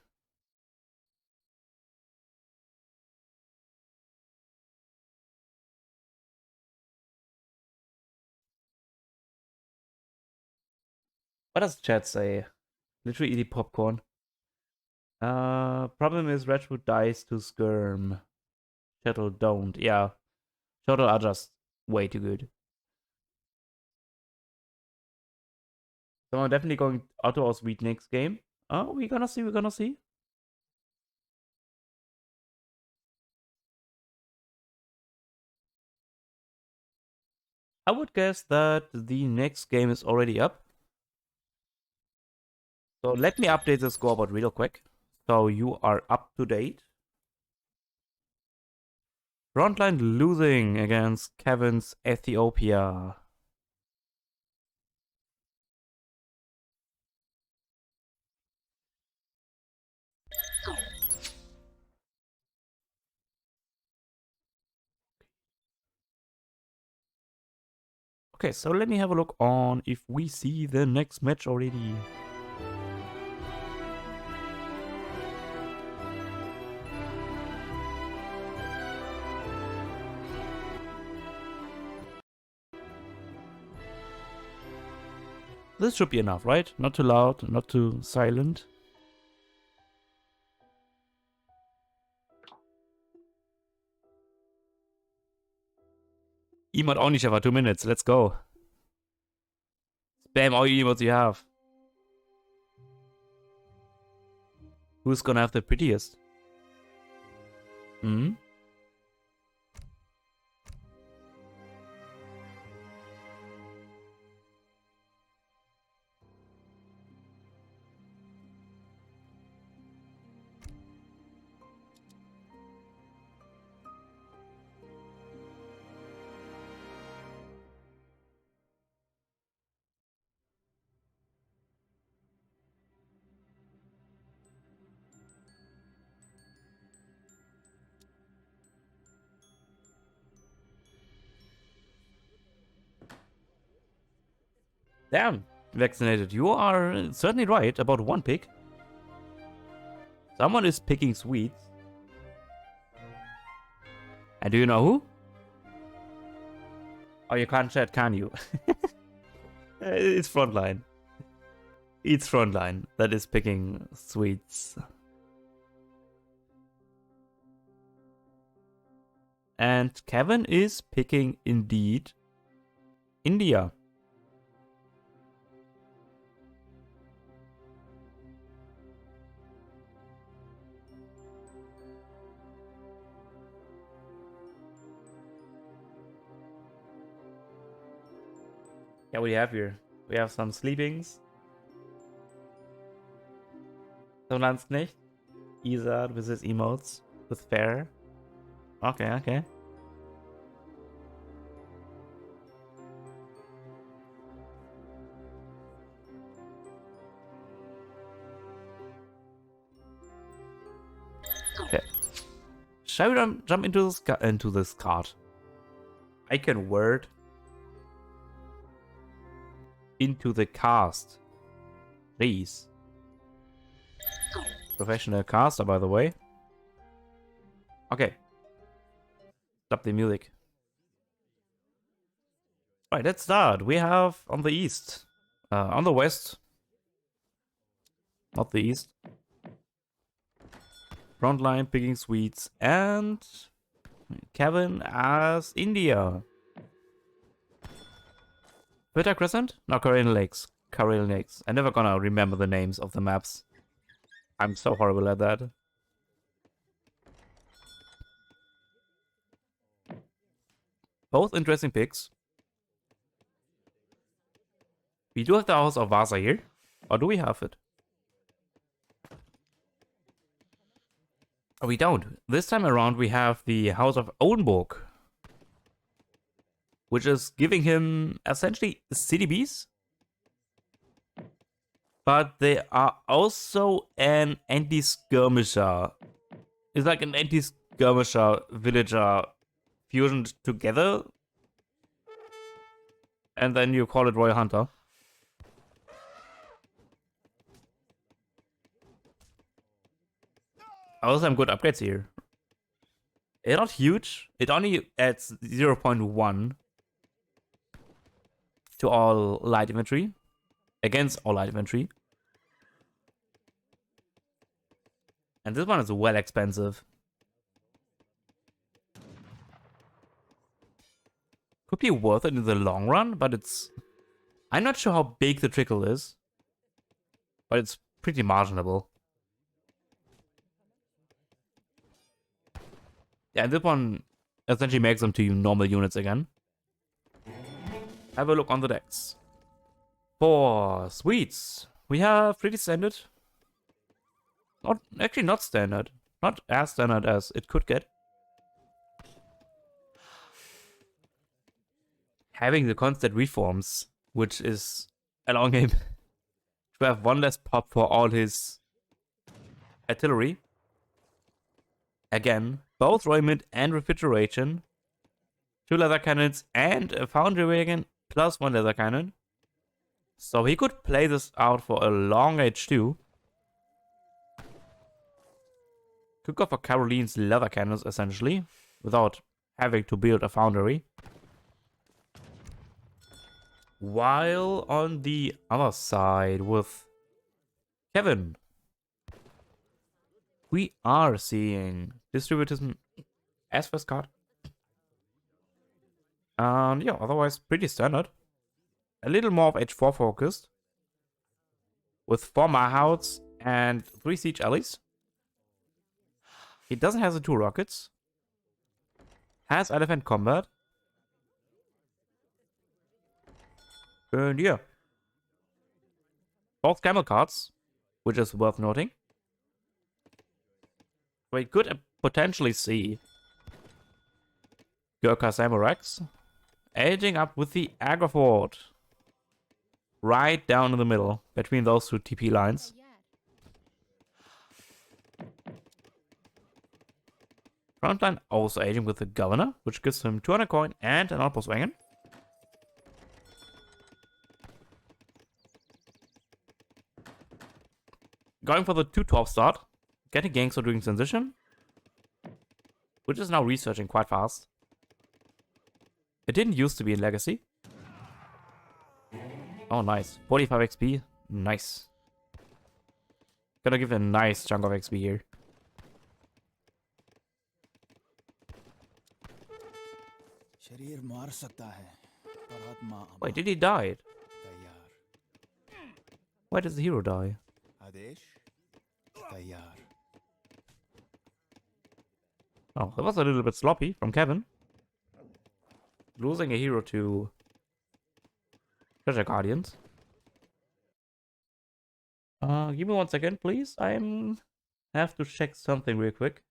What does chat say? Literally eating popcorn. Problem is Redwood dies to Skirm. Shuttle don't. Yeah. Shuttle are just way too good. So I'm definitely going auto or sweet next game. Oh, we're gonna see. I would guess that the next game is already up. So let me update the scoreboard real quick. So you are up to date. Frontline losing against Kevin's Ethiopia. Okay, so let me have a look on if we see the next match already. This should be enough, right? Not too loud, not too silent. Emote only for 2 minutes, let's go. Spam all your emotes you have. Who's gonna have the prettiest? Hmm? Damn, vaccinated. You are certainly right about one pick. Someone is picking Swedes. And do you know who? Oh, you can't chat, can you? It's Frontline. It's Frontline that is picking Swedes. And Kevin is picking, indeed, India. Yeah, what do you have here? We have some sleepings. Some Landsknecht. Izard with his emotes. With Fair. Okay, okay. Okay. Shall we jump into this card? I can word into the cast. Please. Professional caster, by the way. Okay. Stop the music. Alright, let's start. We have on the east. On the west. Not the east. Frontline picking Swedes and Kevin as India. Twitter Crescent? No, Karelian Lakes. Karelian Lakes. I'm never gonna remember the names of the maps. I'm so horrible at that. Both interesting picks. We do have the House of Vasa here. Or do we have it? Oh, we don't. This time around we have the House of Oldenburg. Which is giving him essentially CDBs. But they are also an anti-skirmisher. It's like an anti-skirmisher villager fusioned together. And then you call it Royal Hunter. Also some good upgrades here. It's not huge. It only adds 0.1 to all light infantry. Against all light infantry. And this one is well expensive. Could be worth it in the long run, but it's... I'm not sure how big the trickle is. But it's pretty marginable. Yeah, and this one essentially makes them to normal units again. Have a look on the decks. For Swedes, we have pretty standard. Not standard. Not as standard as it could get. Having the constant reforms, which is allowing him to have one less pop for all his artillery. Again, both Roymond and refrigeration. 2 leather cannons and a foundry wagon plus 1 leather cannon. So he could play this out for a long H2. Could go for Caroline's leather cannons, essentially, without having to build a foundry. While on the other side with Kevin, we are seeing distributism as first card. And yeah, otherwise pretty standard. A little more of H4 focused. With 4 Mahouts and 3 Siege Allies. He doesn't have the 2 rockets. Has Elephant Combat. And yeah. Both camel cards, which is worth noting. We could potentially see Gurkha Samurais edging up with the Agrafort. Right down in the middle, between those 2 TP lines. Frontline also aging with the Governor, which gives him 200 coin and an outpost wagon. Going for the 2 top start. Getting gangster during transition. which is now researching quite fast. It didn't used to be in Legacy. Oh, nice. 45 XP. Nice. Gonna give it a nice chunk of XP here. Wait, did he die? Why does the hero die? Oh, that was a little bit sloppy from Kevin. Losing a hero to Treasure Guardians. Give me 1 second, please. Have to check something real quick.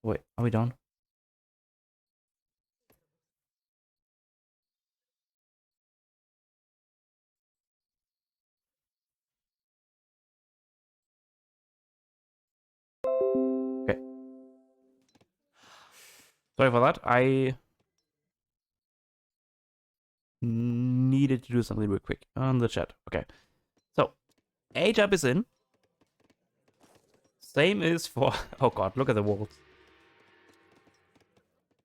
Wait, are we done? Okay. Sorry for that. I needed to do something real quick on the chat. Okay. So, A-Jab is in. Same is for... Oh god, look at the walls.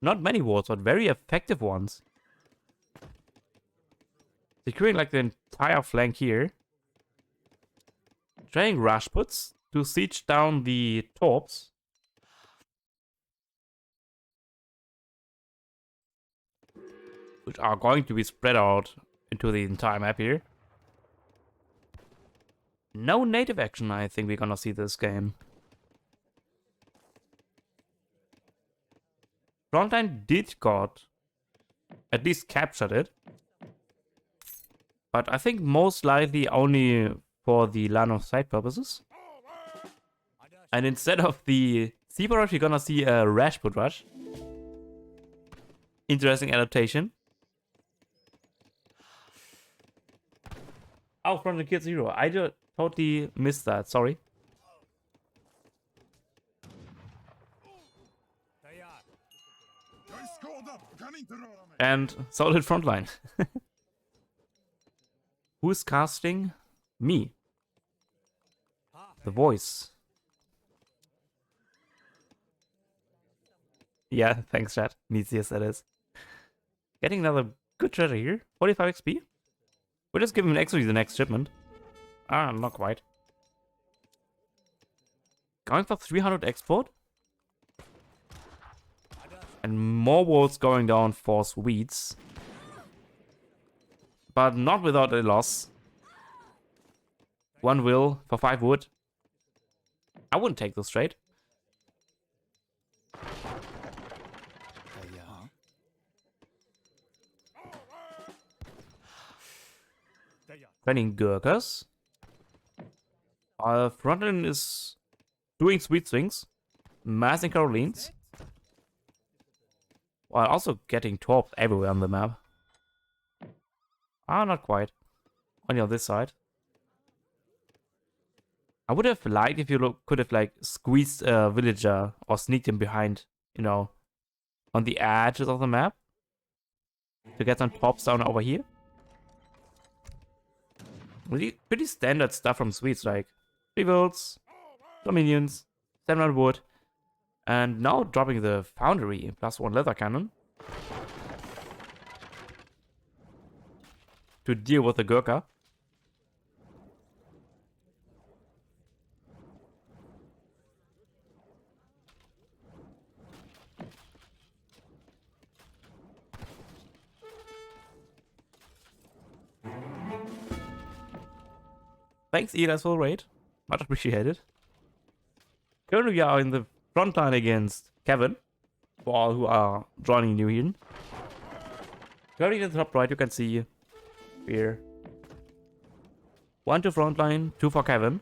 Not many walls, but very effective ones. Securing like the entire flank here. Trying Rashputs to siege down the torps. Which are going to be spread out into the entire map here. No native action, I think we're gonna see this game. Frontline did got at least captured it. But I think most likely only for the line of sight purposes. And instead of the Seaper Rush, you're gonna see a Rashput Rush. Interesting adaptation. Oh, from the Kid Zero. I just totally missed that. Sorry. And so did Frontline. Who's casting? Me. The voice. Yeah, thanks, chat. Nicius, that is. Getting another good treasure here. 45 XP. We'll just give him actually the next shipment. Ah, not quite. Going for 300 export. And more wolves going down for Swedes. But not without a loss. 1 will for 5 wood. I wouldn't take this trade. Training Gurkhas. Frontline is doing sweet things. Massing Carolines. While also getting torps everywhere on the map. Ah, not quite. Only on this side. I would have liked if you could have like squeezed a villager or sneaked him behind, you know, on the edges of the map. To get some torps down over here. Really pretty standard stuff from Swedes, like 3 volts, Dominions, 700 wood, and now dropping the Foundry +1 leather cannon to deal with the Gurkha. Thanks, Elias, for the raid. Much appreciated. Currently, we are in the front line against Kevin. For all who are joining new here. Currently in the top right, you can see here. 1 to frontline, 2 for Kevin.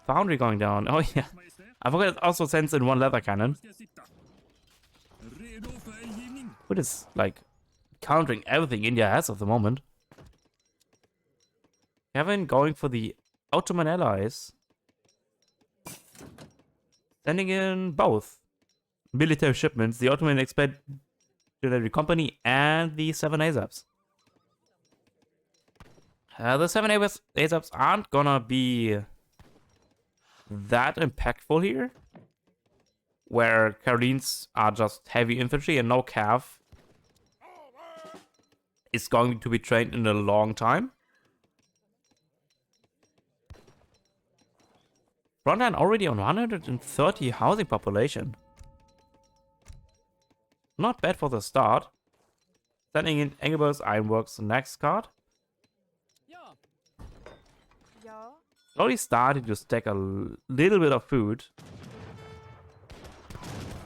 Foundry going down. Oh yeah. I forgot it also sends in 1 leather cannon. Which is like countering everything India has at the moment. Kevin going for the Ottoman allies. Sending in both military shipments, the Ottoman Expeditionary Company and the 7 ASAPs. The 7 ASAPs aren't gonna be that impactful here, where Carolines are just heavy infantry and no cav is going to be trained in a long time. Frontline already on 130 housing population. Not bad for the start. Sending in Engelberg's Ironworks the next card. Slowly starting to stack a little bit of food.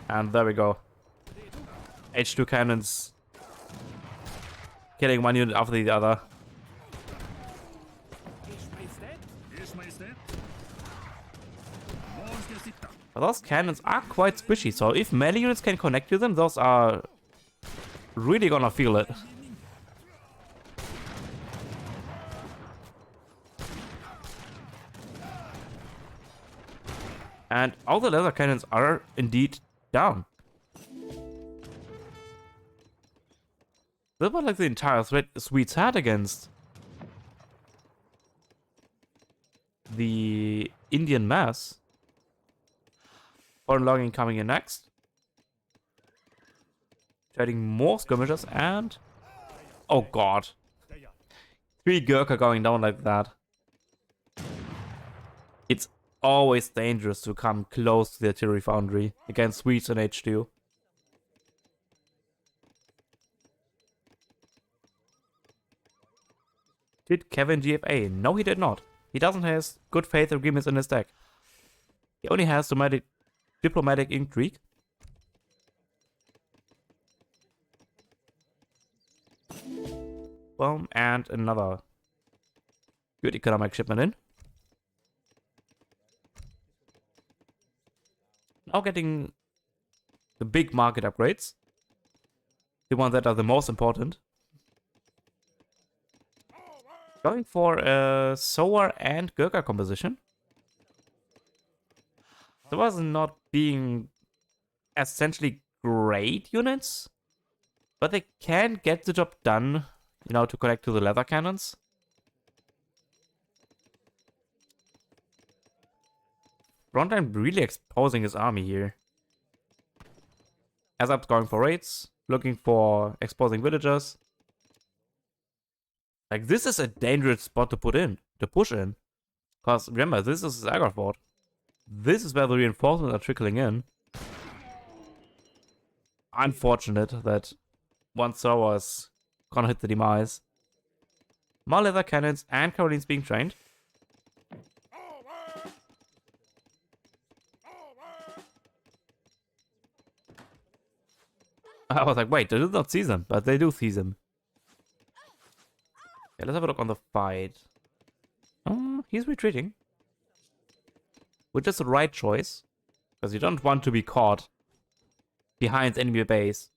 And there we go. H2 cannons. Killing one unit after the other. But those cannons are quite squishy, so if melee units can connect to them, those are really gonna feel it. And all the leather cannons are indeed down. That's what like the entire Swedes had against the Indian mass. Foreign logging coming in next. Trading more skirmishers and... Oh god. 3 Gurkha going down like that. It's always dangerous to come close to the artillery foundry against Swedes and H2. Did Kevin GFA? No, he did not. He doesn't have good faith agreements in his deck. He only has diplomatic intrigue. Boom, and another good economic shipment in. Now getting the big market upgrades. The ones that are the most important. Going for a Sower and Gurkha composition. Those not being essentially great units, but they can get the job done, you know, to connect to the leather cannons. Frontline really exposing his army here. ASAP's going for raids, looking for exposing villagers. Like, this is a dangerous spot to push in. Because remember, this is Agrafort. This is where the reinforcements are trickling in. Unfortunate that one server is gonna hit the demise. More leather cannons and Carolines being trained. I was like, wait, they do not see them, but they do see them. Yeah, let's have a look on the fight. He's retreating. Which is the right choice. Because you don't want to be caught behind enemy base.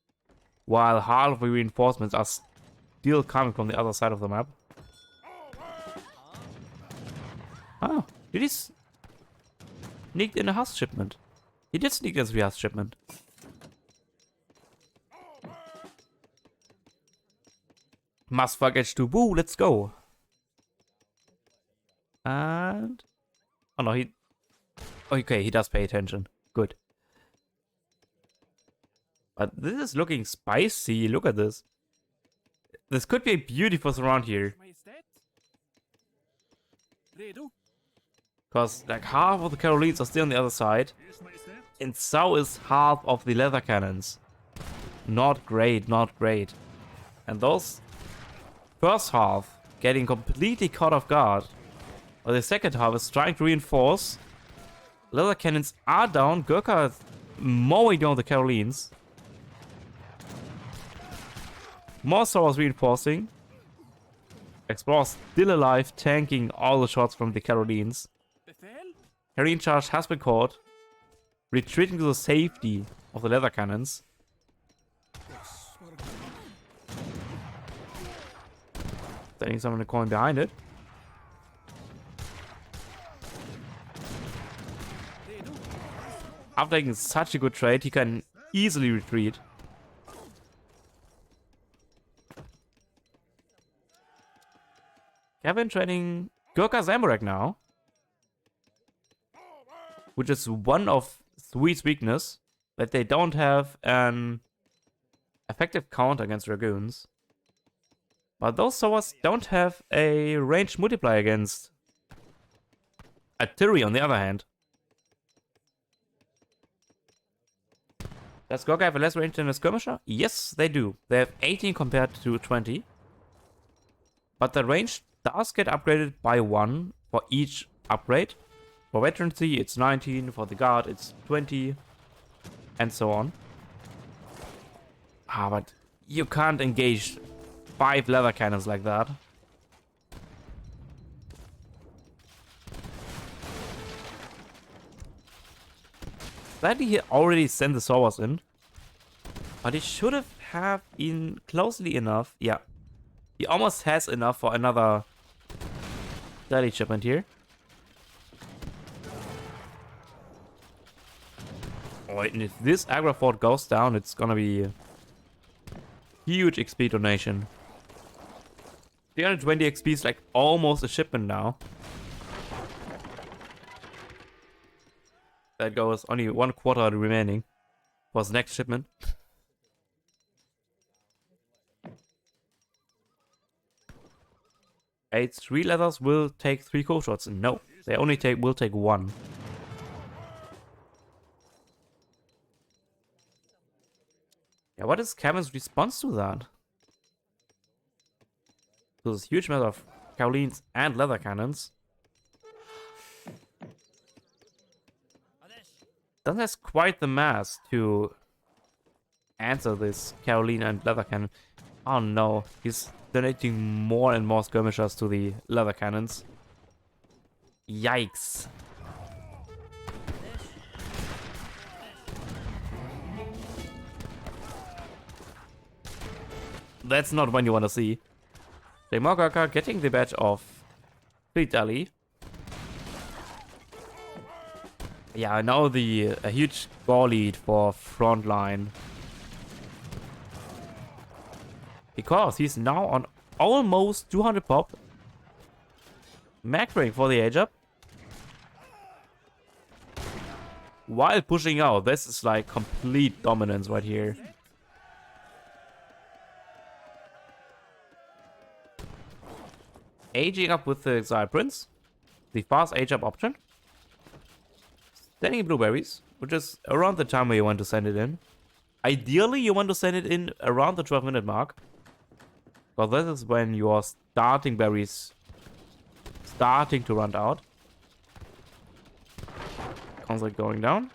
While half of the reinforcements are still coming from the other side of the map. Oh, did he sneak in a Huss shipment? He did sneak in a Huss shipment. Must fuck H2. Woo, let's go. And... Oh no, he... Okay, he does pay attention. Good. But this is looking spicy. Look at this. This could be a beautiful surround here. Because like half of the Carolines are still on the other side. And so is half of the leather cannons. Not great, not great. And those first half getting completely caught off guard. While the second half is trying to reinforce. Leather cannons are down. Gurkha is mowing down the Carolines. More Soros reinforcing. Explorer still alive, tanking all the shots from the Carolines. Caroline charge has been caught. Retreating to the safety of the leather cannons. Sending someone to coin behind it. After taking such a good trade, he can easily retreat. Kevin training Gurkha Zamorak now. Which is one of Swede's weakness. That they don't have an effective counter against Dragoons. But those swords don't have a ranged multiplier against artillery on the other hand. Does Gurkha have a less range than a skirmisher? Yes, they do. They have 18 compared to 20. But the range does get upgraded by 1 for each upgrade. For veterancy, it's 19. For the guard, it's 20. And so on. Ah, but you can't engage 5 leather cannons like that. That he already sent the swords in. But he should have been closely enough. Yeah. He almost has enough for another daily shipment here. Oh, and if this aggro fort goes down, it's gonna be a huge XP donation. 320 XP is like almost a shipment now. That goes only 1/4 remaining for the next shipment. Eight 3 leathers will take 3 cold shots. No, they only will take 1. Yeah, what is Kevin's response to that? To this huge amount of Carolines and leather cannons. Doesn't have quite the mass to answer this Caroline and leather cannon. Oh no, he's donating more and more skirmishers to the leather cannons. Yikes. That's not one you want to see. Demogorka getting the badge of Fleet Ali. Yeah, now a huge score lead for Frontline. Because he's now on almost 200 pop. Macroing for the age up. While pushing out. This is like complete dominance right here. Aging up with the Exile Prince. The fast age up option. Sending blueberries, which is around the time where you want to send it in. Ideally, you want to send it in around the 12-minute mark. Because this is when your starting berries starting to run out. Conflict going down.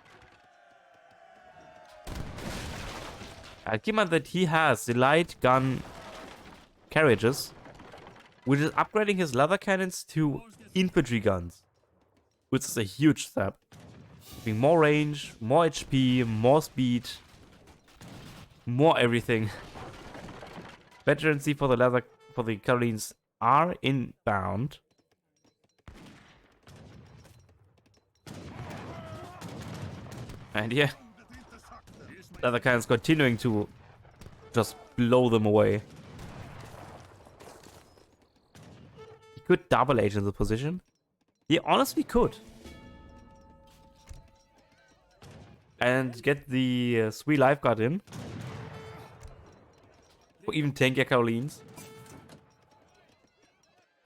Keep in mind that he has the light gun carriages, which is upgrading his leather cannons to infantry guns, which is a huge step. Giving more range, more HP, more speed, more everything. Veterancy for the Carolines are inbound. And yeah, leather cannons continuing to just blow them away. He could double age in the position. He honestly could. And get the Swede lifeguard in. Or even tankier Carolines.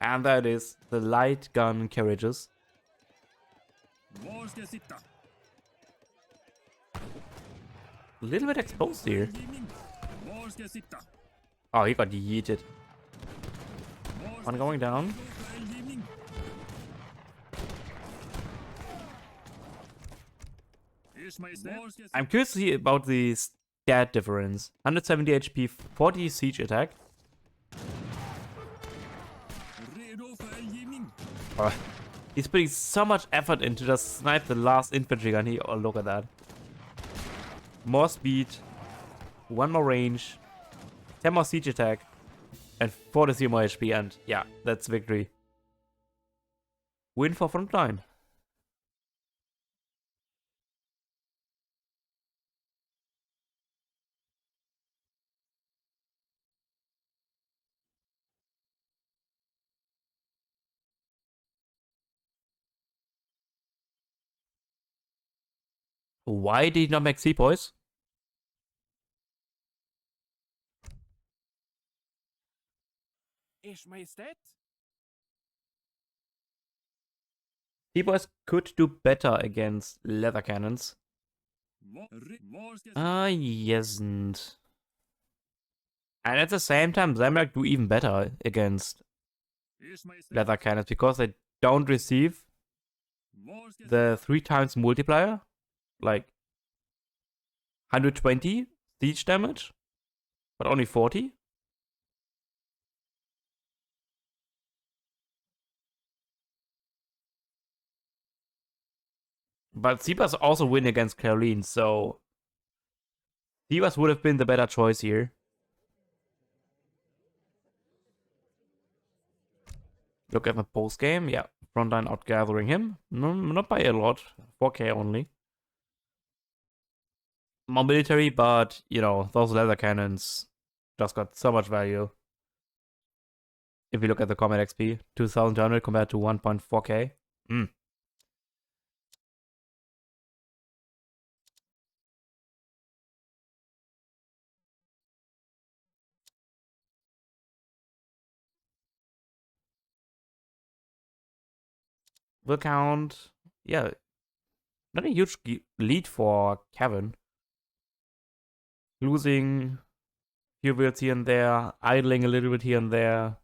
And that is the light gun carriages. A little bit exposed here. Oh, he got yeeted. One going down. I'm curious to see about the stat difference. 170 HP, 40 siege attack. Oh, he's putting so much effort into just snipe the last infantry gun here. Oh, look at that. More speed, 1 more range, 10 more siege attack, and 40 more HP. And yeah, that's victory. Win for Frontline. Why did he not make sepoys? Sepoys could do better against leather cannons. Yes. And at the same time, Zemlyak do even better against leather cannons because they don't receive the 3 times multiplier, like 120 siege damage, but only 40. But Sivas also win against Caroline, so Sivas would have been the better choice here. Look at the post game, yeah. Frontline outgathering him. No, not by a lot. 4k only. More military, but you know, those leather cannons just got so much value. If you look at the combat XP, 2200 compared to 1.4k. Will count. Yeah, not a huge lead for Kevin. Losing few wheels here and there, idling a little bit here and there.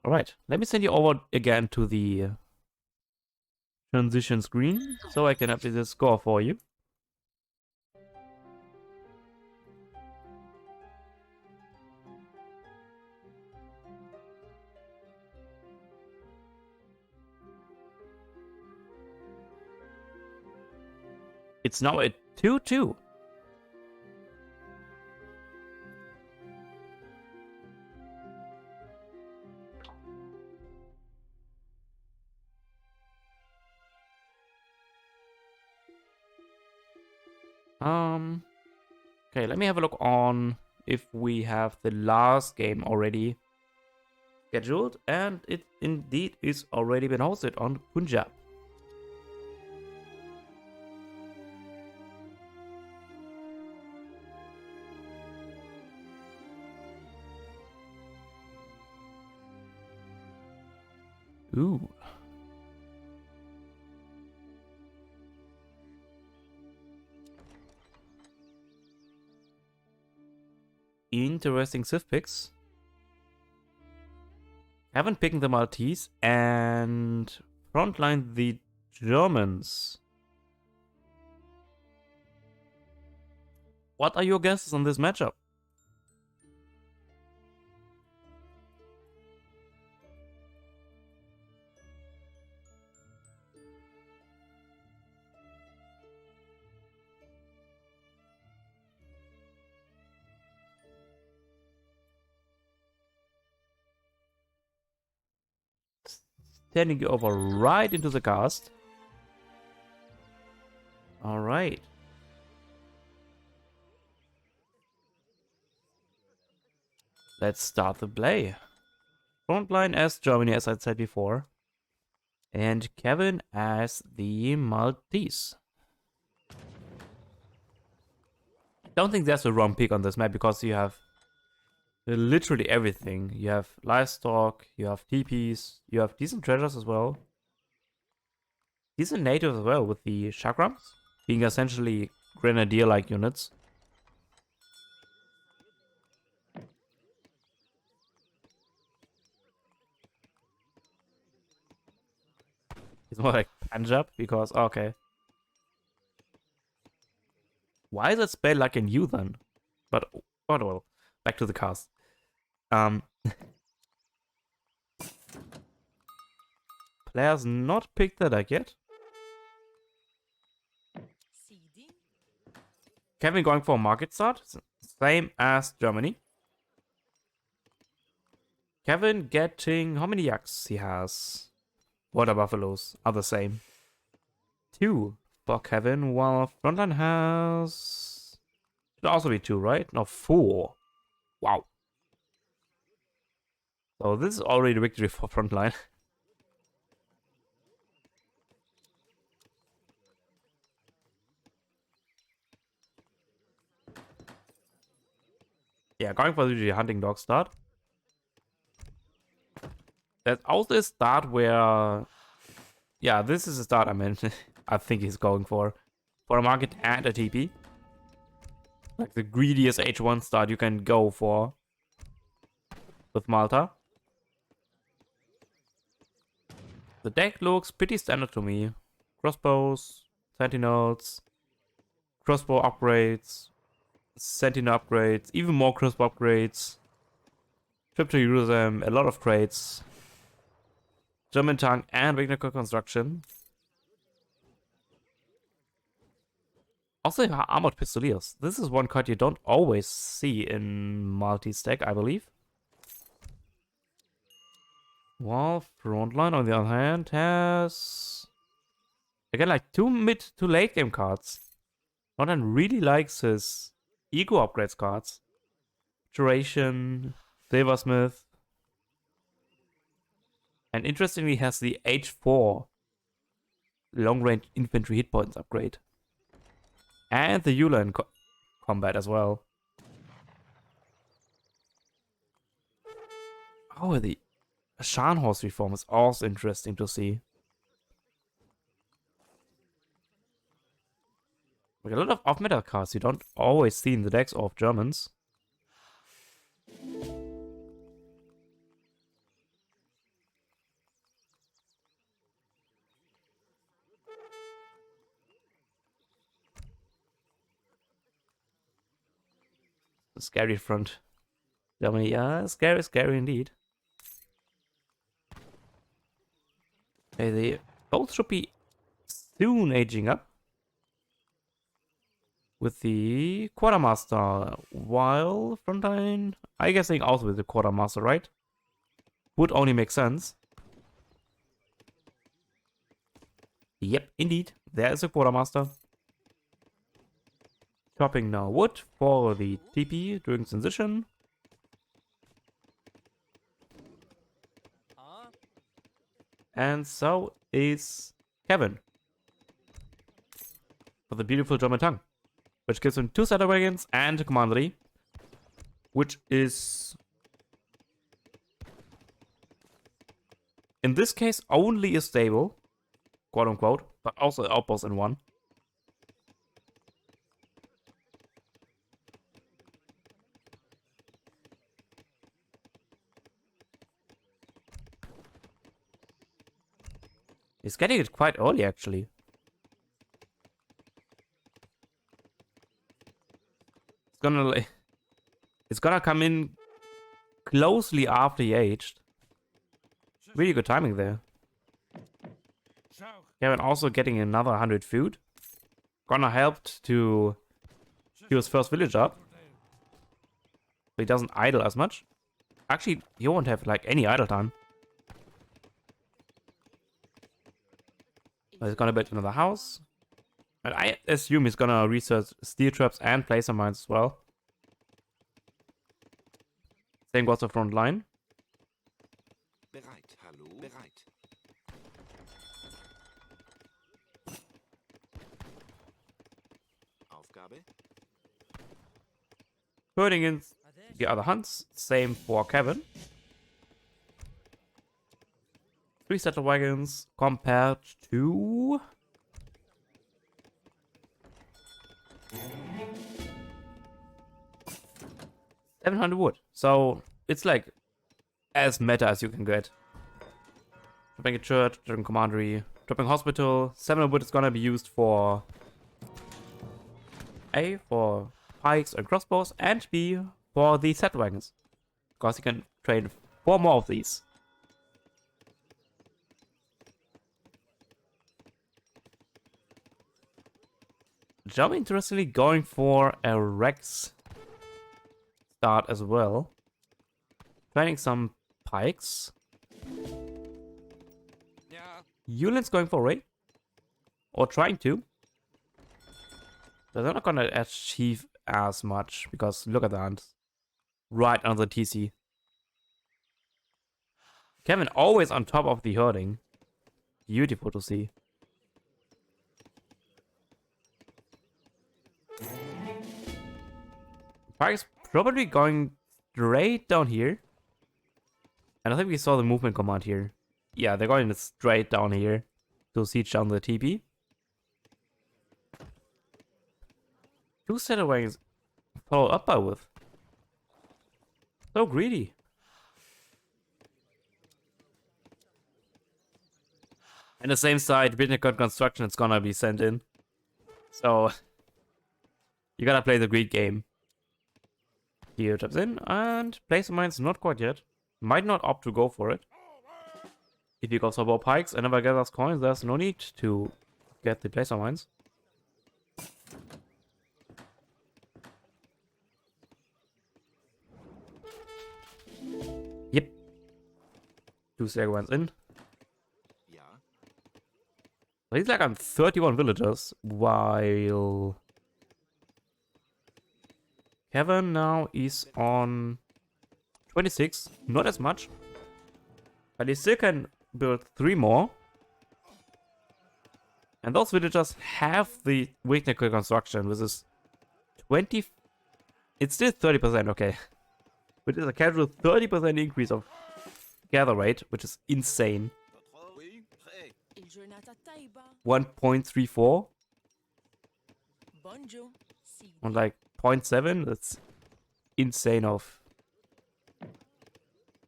Alright, let me send you over again to the transition screen so I can update the score for you. It's now at 2-2. Okay, let me have a look on if we have the last game already scheduled, and it indeed is already been hosted on Punjab. Ooh. Interesting Civ picks. Haven't picked the Maltese and Frontline the Germans. What are your guesses on this matchup? Sending you over right into the cast. Alright. Let's start the play. Frontline as Germany, as I said before. And Kevin as the Maltese. Don't think there's a wrong pick on this map because you have literally everything. You have livestock, you have TPs, you have decent treasures as well. Decent natives as well with the chakrams being essentially grenadier-like units. It's more like Punjab because okay. Why is it spelled like in you then? But oh well, back to the cast. Players not picked the deck yet. Kevin going for a market start, same as Germany. Kevin getting how many yaks he has? Water buffaloes are the same. 2, for Kevin, while Frontline has... Should also be 2, right? No, 4. Wow. So this is already a victory for Frontline. Yeah, going for the hunting dog start. There's also a start where... Yeah, this is a start I meant. I think he's going for a market and a TP. Like the greediest H1 start you can go for with Malta. The deck looks pretty standard to me. Crossbows, sentinels, crossbow upgrades, sentinel upgrades, even more crossbow upgrades. Trip to Jerusalem, a lot of crates. German tank and Wagner construction. Also armored pistoliers. This is one card you don't always see in multi-stack, I believe. While Frontline, on the other hand, has... Again, like 2 mid to late game cards. Frontline really likes his ego upgrades cards. Duration, Silversmith. And interestingly has the H4 long-range infantry hit points upgrade. And the Eula in combat as well. Oh, the Scharnhorst reform is also interesting to see. Like a lot of off-meta cards you don't always see in the decks of Germans. A scary front. Germany, yeah, scary indeed. Okay, they both should be soon aging up. With the Quartermaster, while Frontline, I guessing also with the Quartermaster, right? Would only make sense. Yep, indeed, there is a Quartermaster. Chopping now wood for the TP during transition. And so is Kevin. For the beautiful German tongue. Which gives him 2 Saddle Wagons and a Commandery. Which is... in this case, only a stable. Quote unquote. But also an outpost in one. He's getting it quite early, actually. It's gonna come in closely after he aged. Really good timing there. Kevin also getting another 100 food. Gonna help to do his first village up. So he doesn't idle as much. Actually, he won't have like any idle time. He's gonna build another house. And I assume he's gonna research steel traps and placer mines as well. Same goes for Frontline.
Bereit, hallo, bereit. Aufgabe?
Putting in the other hunts. Same for Kevin. 3 Saddle Wagons compared to... 700 wood. So it's like as meta as you can get. Dropping a church, dropping commandery, dropping hospital. 700 wood is gonna be used for A, for pikes and crossbows, and B, for the Saddle Wagons. Because you can train 4 more of these. Germany interestingly going for a Rex start as well. Training some pikes. Yulin's going for raid. Or trying to. So they're not gonna achieve as much because look at that. Right on the TC. Kevin always on top of the herding. Beautiful to see. Pike's probably going straight down here. And I think we saw the movement command here. Yeah, they're going straight down here to siege down the TP. 2 set wings followed up by with. So greedy. And the same side, Bitcoin construction is gonna be sent in. So you gotta play the greed game. Here taps in and place mines not quite yet. Might not opt to go for it. If he goes for both pikes and never gathers coins, there's no need to get the placer mines. Yep. 2 seconds in. So he's like on 31 villagers, while Kevin now is on 26. Not as much. But he still can build 3 more. And those villagers have the weakness construction, which is 20. It's still 30%, okay. Which is a casual 30% increase of gather rate, which is insane. 1.34 on like 0.7. That's insane of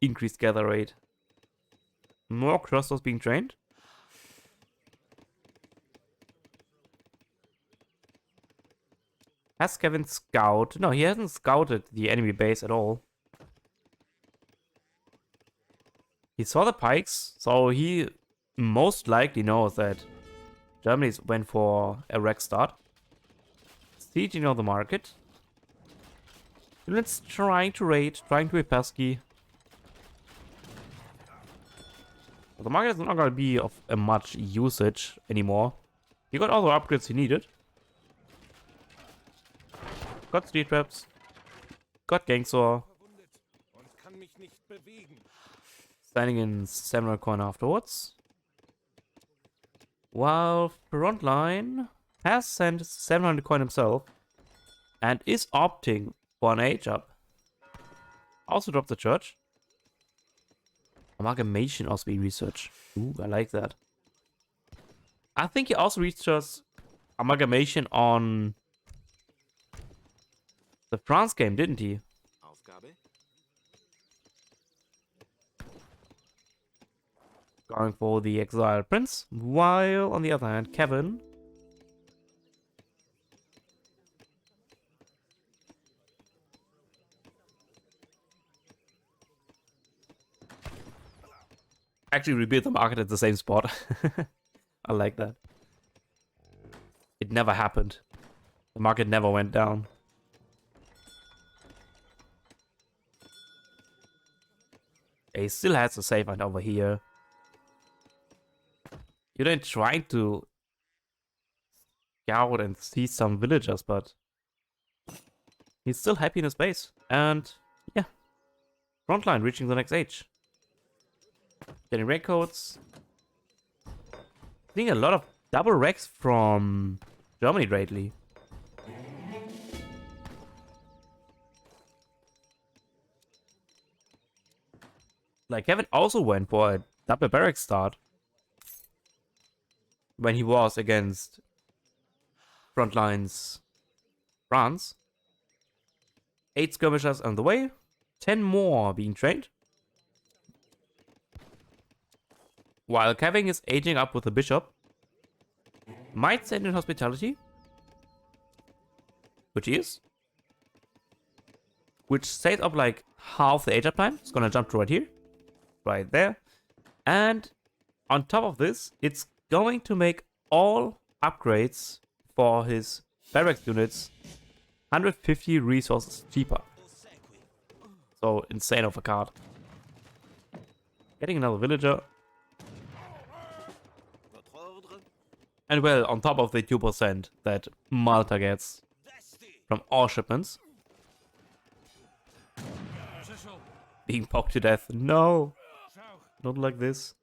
increased gather rate. More clusters being trained. Has Kevin scout? No, he hasn't scouted the enemy base at all. He saw the pikes, so he most likely knows that Germany went for a wreck start. Sieging on the market. Units trying to raid, trying to be pesky. But the market is not going to be of a much usage anymore. He got all the upgrades he needed. Got street traps. Got gangster. Standing in 700 coin afterwards. While Frontline has sent 700 coin himself and is opting for an age up. Also dropped the church. Amalgamation also being researched. Ooh, I like that. I think he also researched amalgamation on the France game, didn't he? Going for the exiled prince, while on the other hand, Kevin actually rebuilt the market at the same spot. I like that. It never happened. The market never went down. He still has a safe hunt over here. You're then trying to scout and see some villagers, but he's still happy in his base. And yeah, Frontline reaching the next age. Getting rank codes. Seeing a lot of double wrecks from Germany lately. Like Kevin also went for a double barrack start when he was against Frontline's France. 8 skirmishers on the way, 10 more being trained. While Kevin is aging up with the bishop. Might send in hospitality. Which he is. Which saves up like half the age up time. It's gonna jump to right here. Right there. And on top of this, it's going to make all upgrades for his barracks units 150 resources cheaper. So insane of a card. Getting another villager. And well, on top of the 2% that Malta gets from all shipments. Being poked to death. No! Not like this.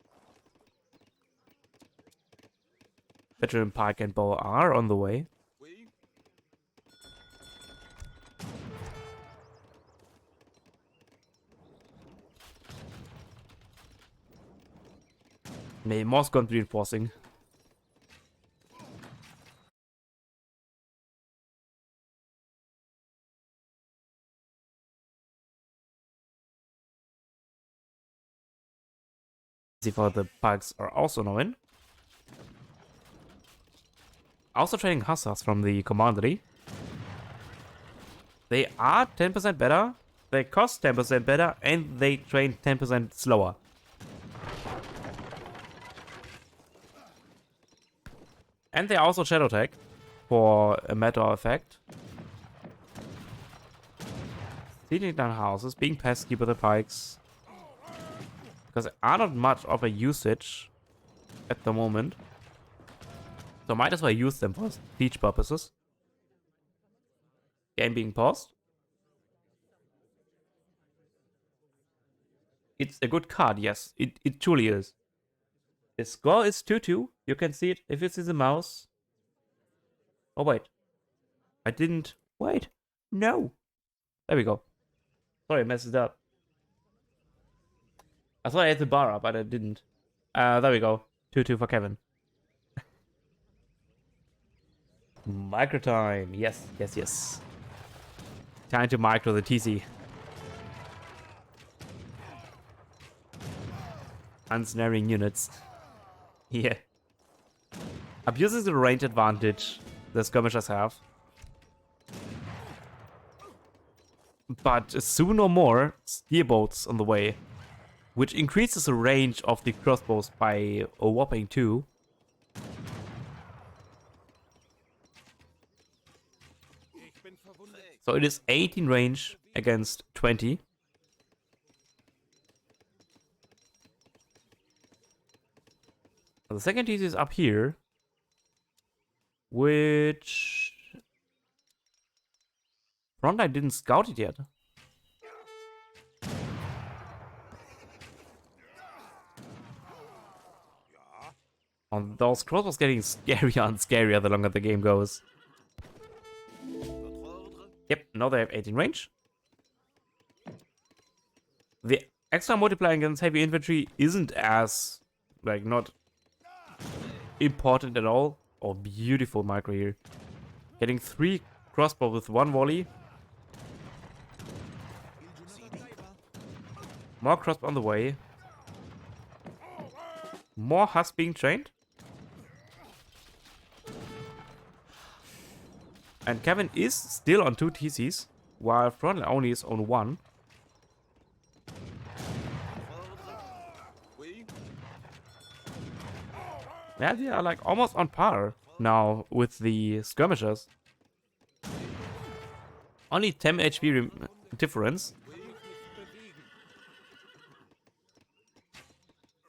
Veteran pike and bow are on the way. Nee, Morse gun reinforcing. See for the pikes are also now in. Also trading hussars from the commandery. They are 10% better, they cost 10% better, and they train 10% slower. And they also shadow tech for a matter of fact. Stealing down houses, being pesky with the pikes. Because they are not much of a usage at the moment. So might as well use them for siege purposes. Game being paused. It's a good card, yes. It truly is. The score is 2-2. You can see it if it's in the mouse. Oh, wait. I didn't... Wait. No. There we go. Sorry, I messed it up. I thought I had the bar up, but I didn't. There we go. 2-2 for Kevin. Micro time. Yes, yes, yes. Time to micro the TC. Unsnaring units. Yeah. Abuses the range advantage the skirmishers have. But soon or more, spearboats on the way. Which increases the range of the crossbows by a whopping 2. So it is 18 range against 20. The second TC is up here. Which... Frontline didn't scout it yet. And those crossbows getting scarier and scarier the longer the game goes. Yep, now they have 18 range. The extra multiplier against heavy infantry isn't as, like, not important at all. Oh, beautiful micro here. Getting 3 crossbow with 1 volley. More crossbow on the way. More Huss being trained. And Kevin is still on 2 TCs, while Frontline only is on 1. Yeah, they are like almost on par now with the skirmishers. Only 10 HP difference.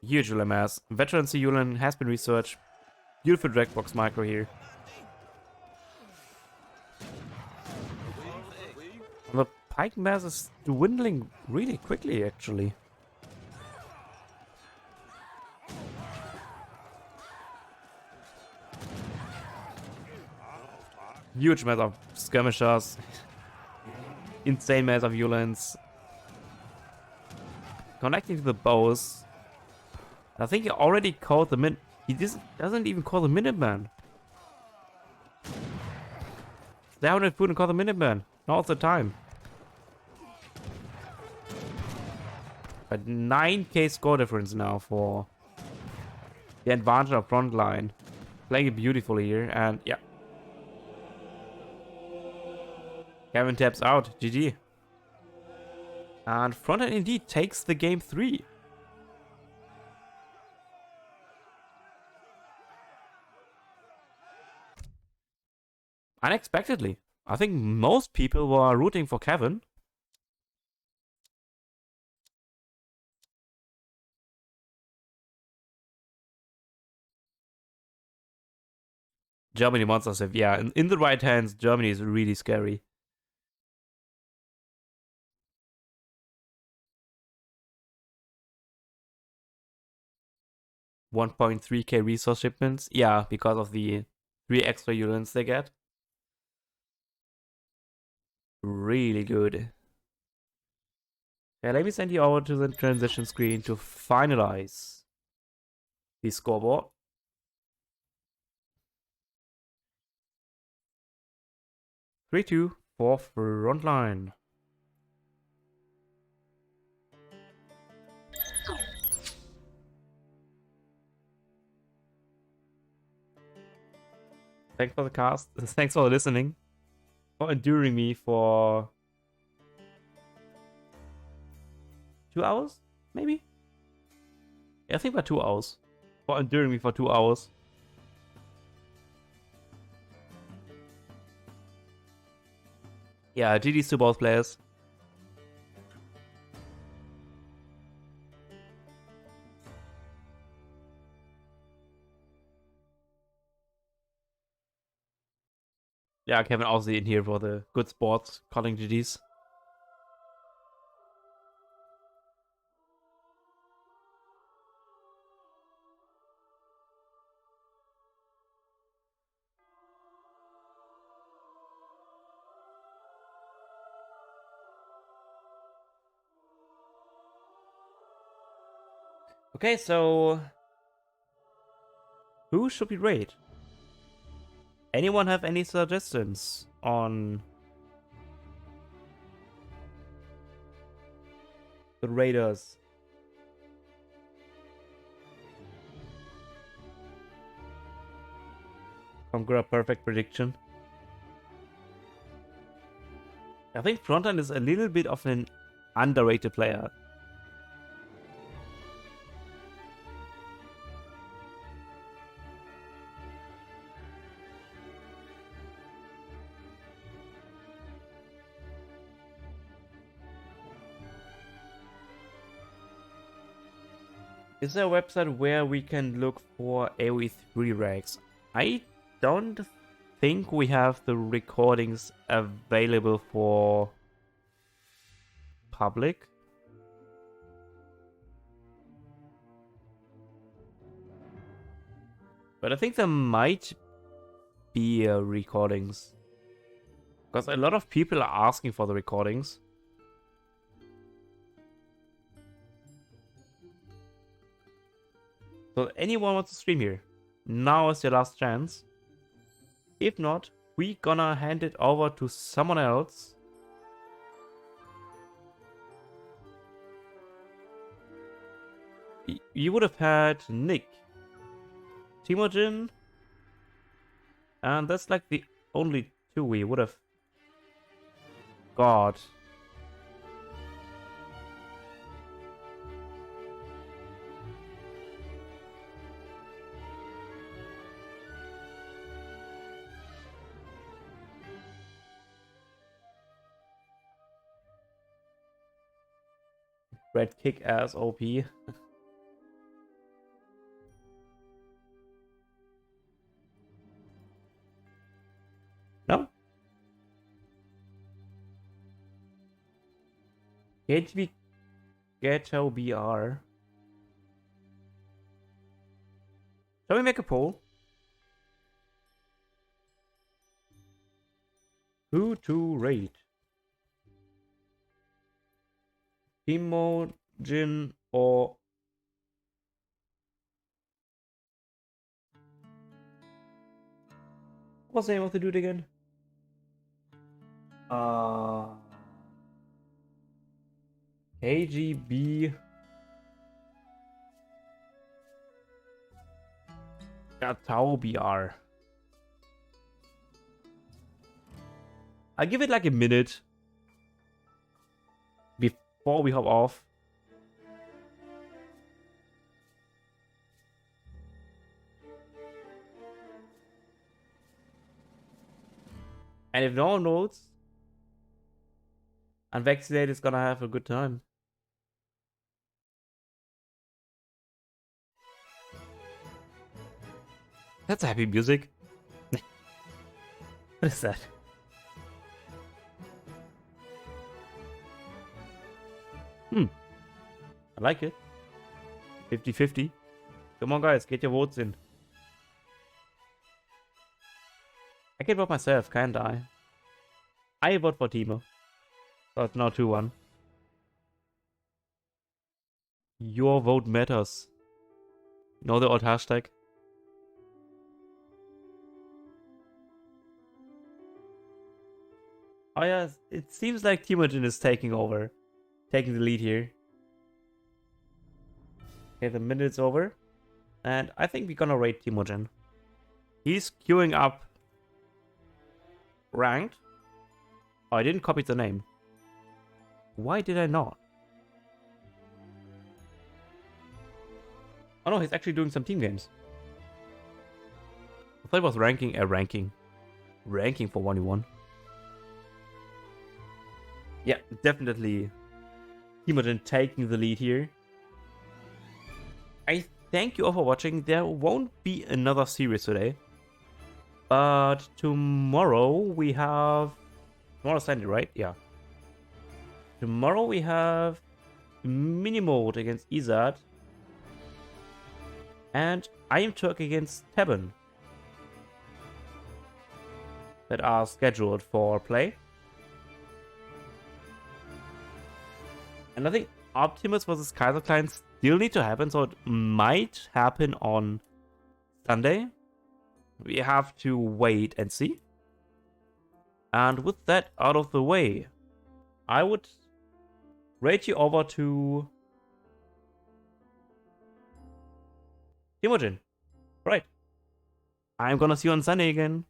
Huge LMS. Veteran Yulan has been researched. Beautiful Dragbox micro here. The pike mass is dwindling really quickly, actually. Huge mass of skirmishers. Insane mass of Yulans. Connecting to the bows. I think he already called the min. He doesn't even call the Minuteman. They haven't put and call the Minuteman. Not the time. A 9k score difference now for the advantage of Frontline. Playing it beautifully here, and yeah. Kevin taps out. GG. And Frontline indeed takes the game 3. Unexpectedly. I think most people were rooting for Kevin. Germany monsters have, yeah, in the right hands, Germany is really scary. $1.3k resource shipments, yeah, because of the 3 extra units they get. Really good. Yeah, let me send you over to the transition screen to finalize the scoreboard. 3-2 for Frontline. Thanks for the cast. Thanks for listening. For enduring me for 2 hours, maybe? Yeah, I think about 2 hours. For enduring me for 2 hours. Yeah, GG's to both players. Yeah, Kevin also in here for the good sports, calling GG's. Okay, so who should we raid? Anyone have any suggestions on the raiders? Conquer a perfect prediction. I think Frontline is a little bit of an underrated player. Is there a website where we can look for AoE 3 rags? I don't think we have the recordings available for public. But I think there might be recordings. Because a lot of people are asking for the recordings. So anyone wants to stream here, now is your last chance. If not, we gonna hand it over to someone else. You would have had Nick, Timojin, and that's like the only two we would have got. Red kick ass OP. No? BHB Ghetto BR. Shall we make a poll? Who to rate? Timojin or what's the name of the dude again? AGB Gatau BR. I'll give it like a minute before we hop off. And if no one votes, Unvaccinated is gonna have a good time. That's happy music. What is that? I like it. 50-50. Come on, guys, get your votes in. I can vote myself, can't I? I vote for Timo. So it's now 2-1. Your vote matters. Know the old hashtag? Oh yeah, it seems like Timojin is taking over. Taking the lead here. Okay, the minute's over. And I think we're gonna raid Timojin. He's queuing up ranked. Oh, I didn't copy the name. Why did I not? Oh no, he's actually doing some team games. I thought it was ranking Ranking for 1v1. Yeah, definitely Timojin taking the lead here. I thank you all for watching. There won't be another series today. But tomorrow we have... Tomorrow's Sunday, right? Yeah. Tomorrow we have mini mode against Izad. And I am Turk against Tebben. That are scheduled for play. And I think Optimus vs Kaiser Klein still need to happen, so it might happen on Sunday. We have to wait and see. And with that out of the way, I would rate you over to Timojin. Right. I'm gonna see you on Sunday again.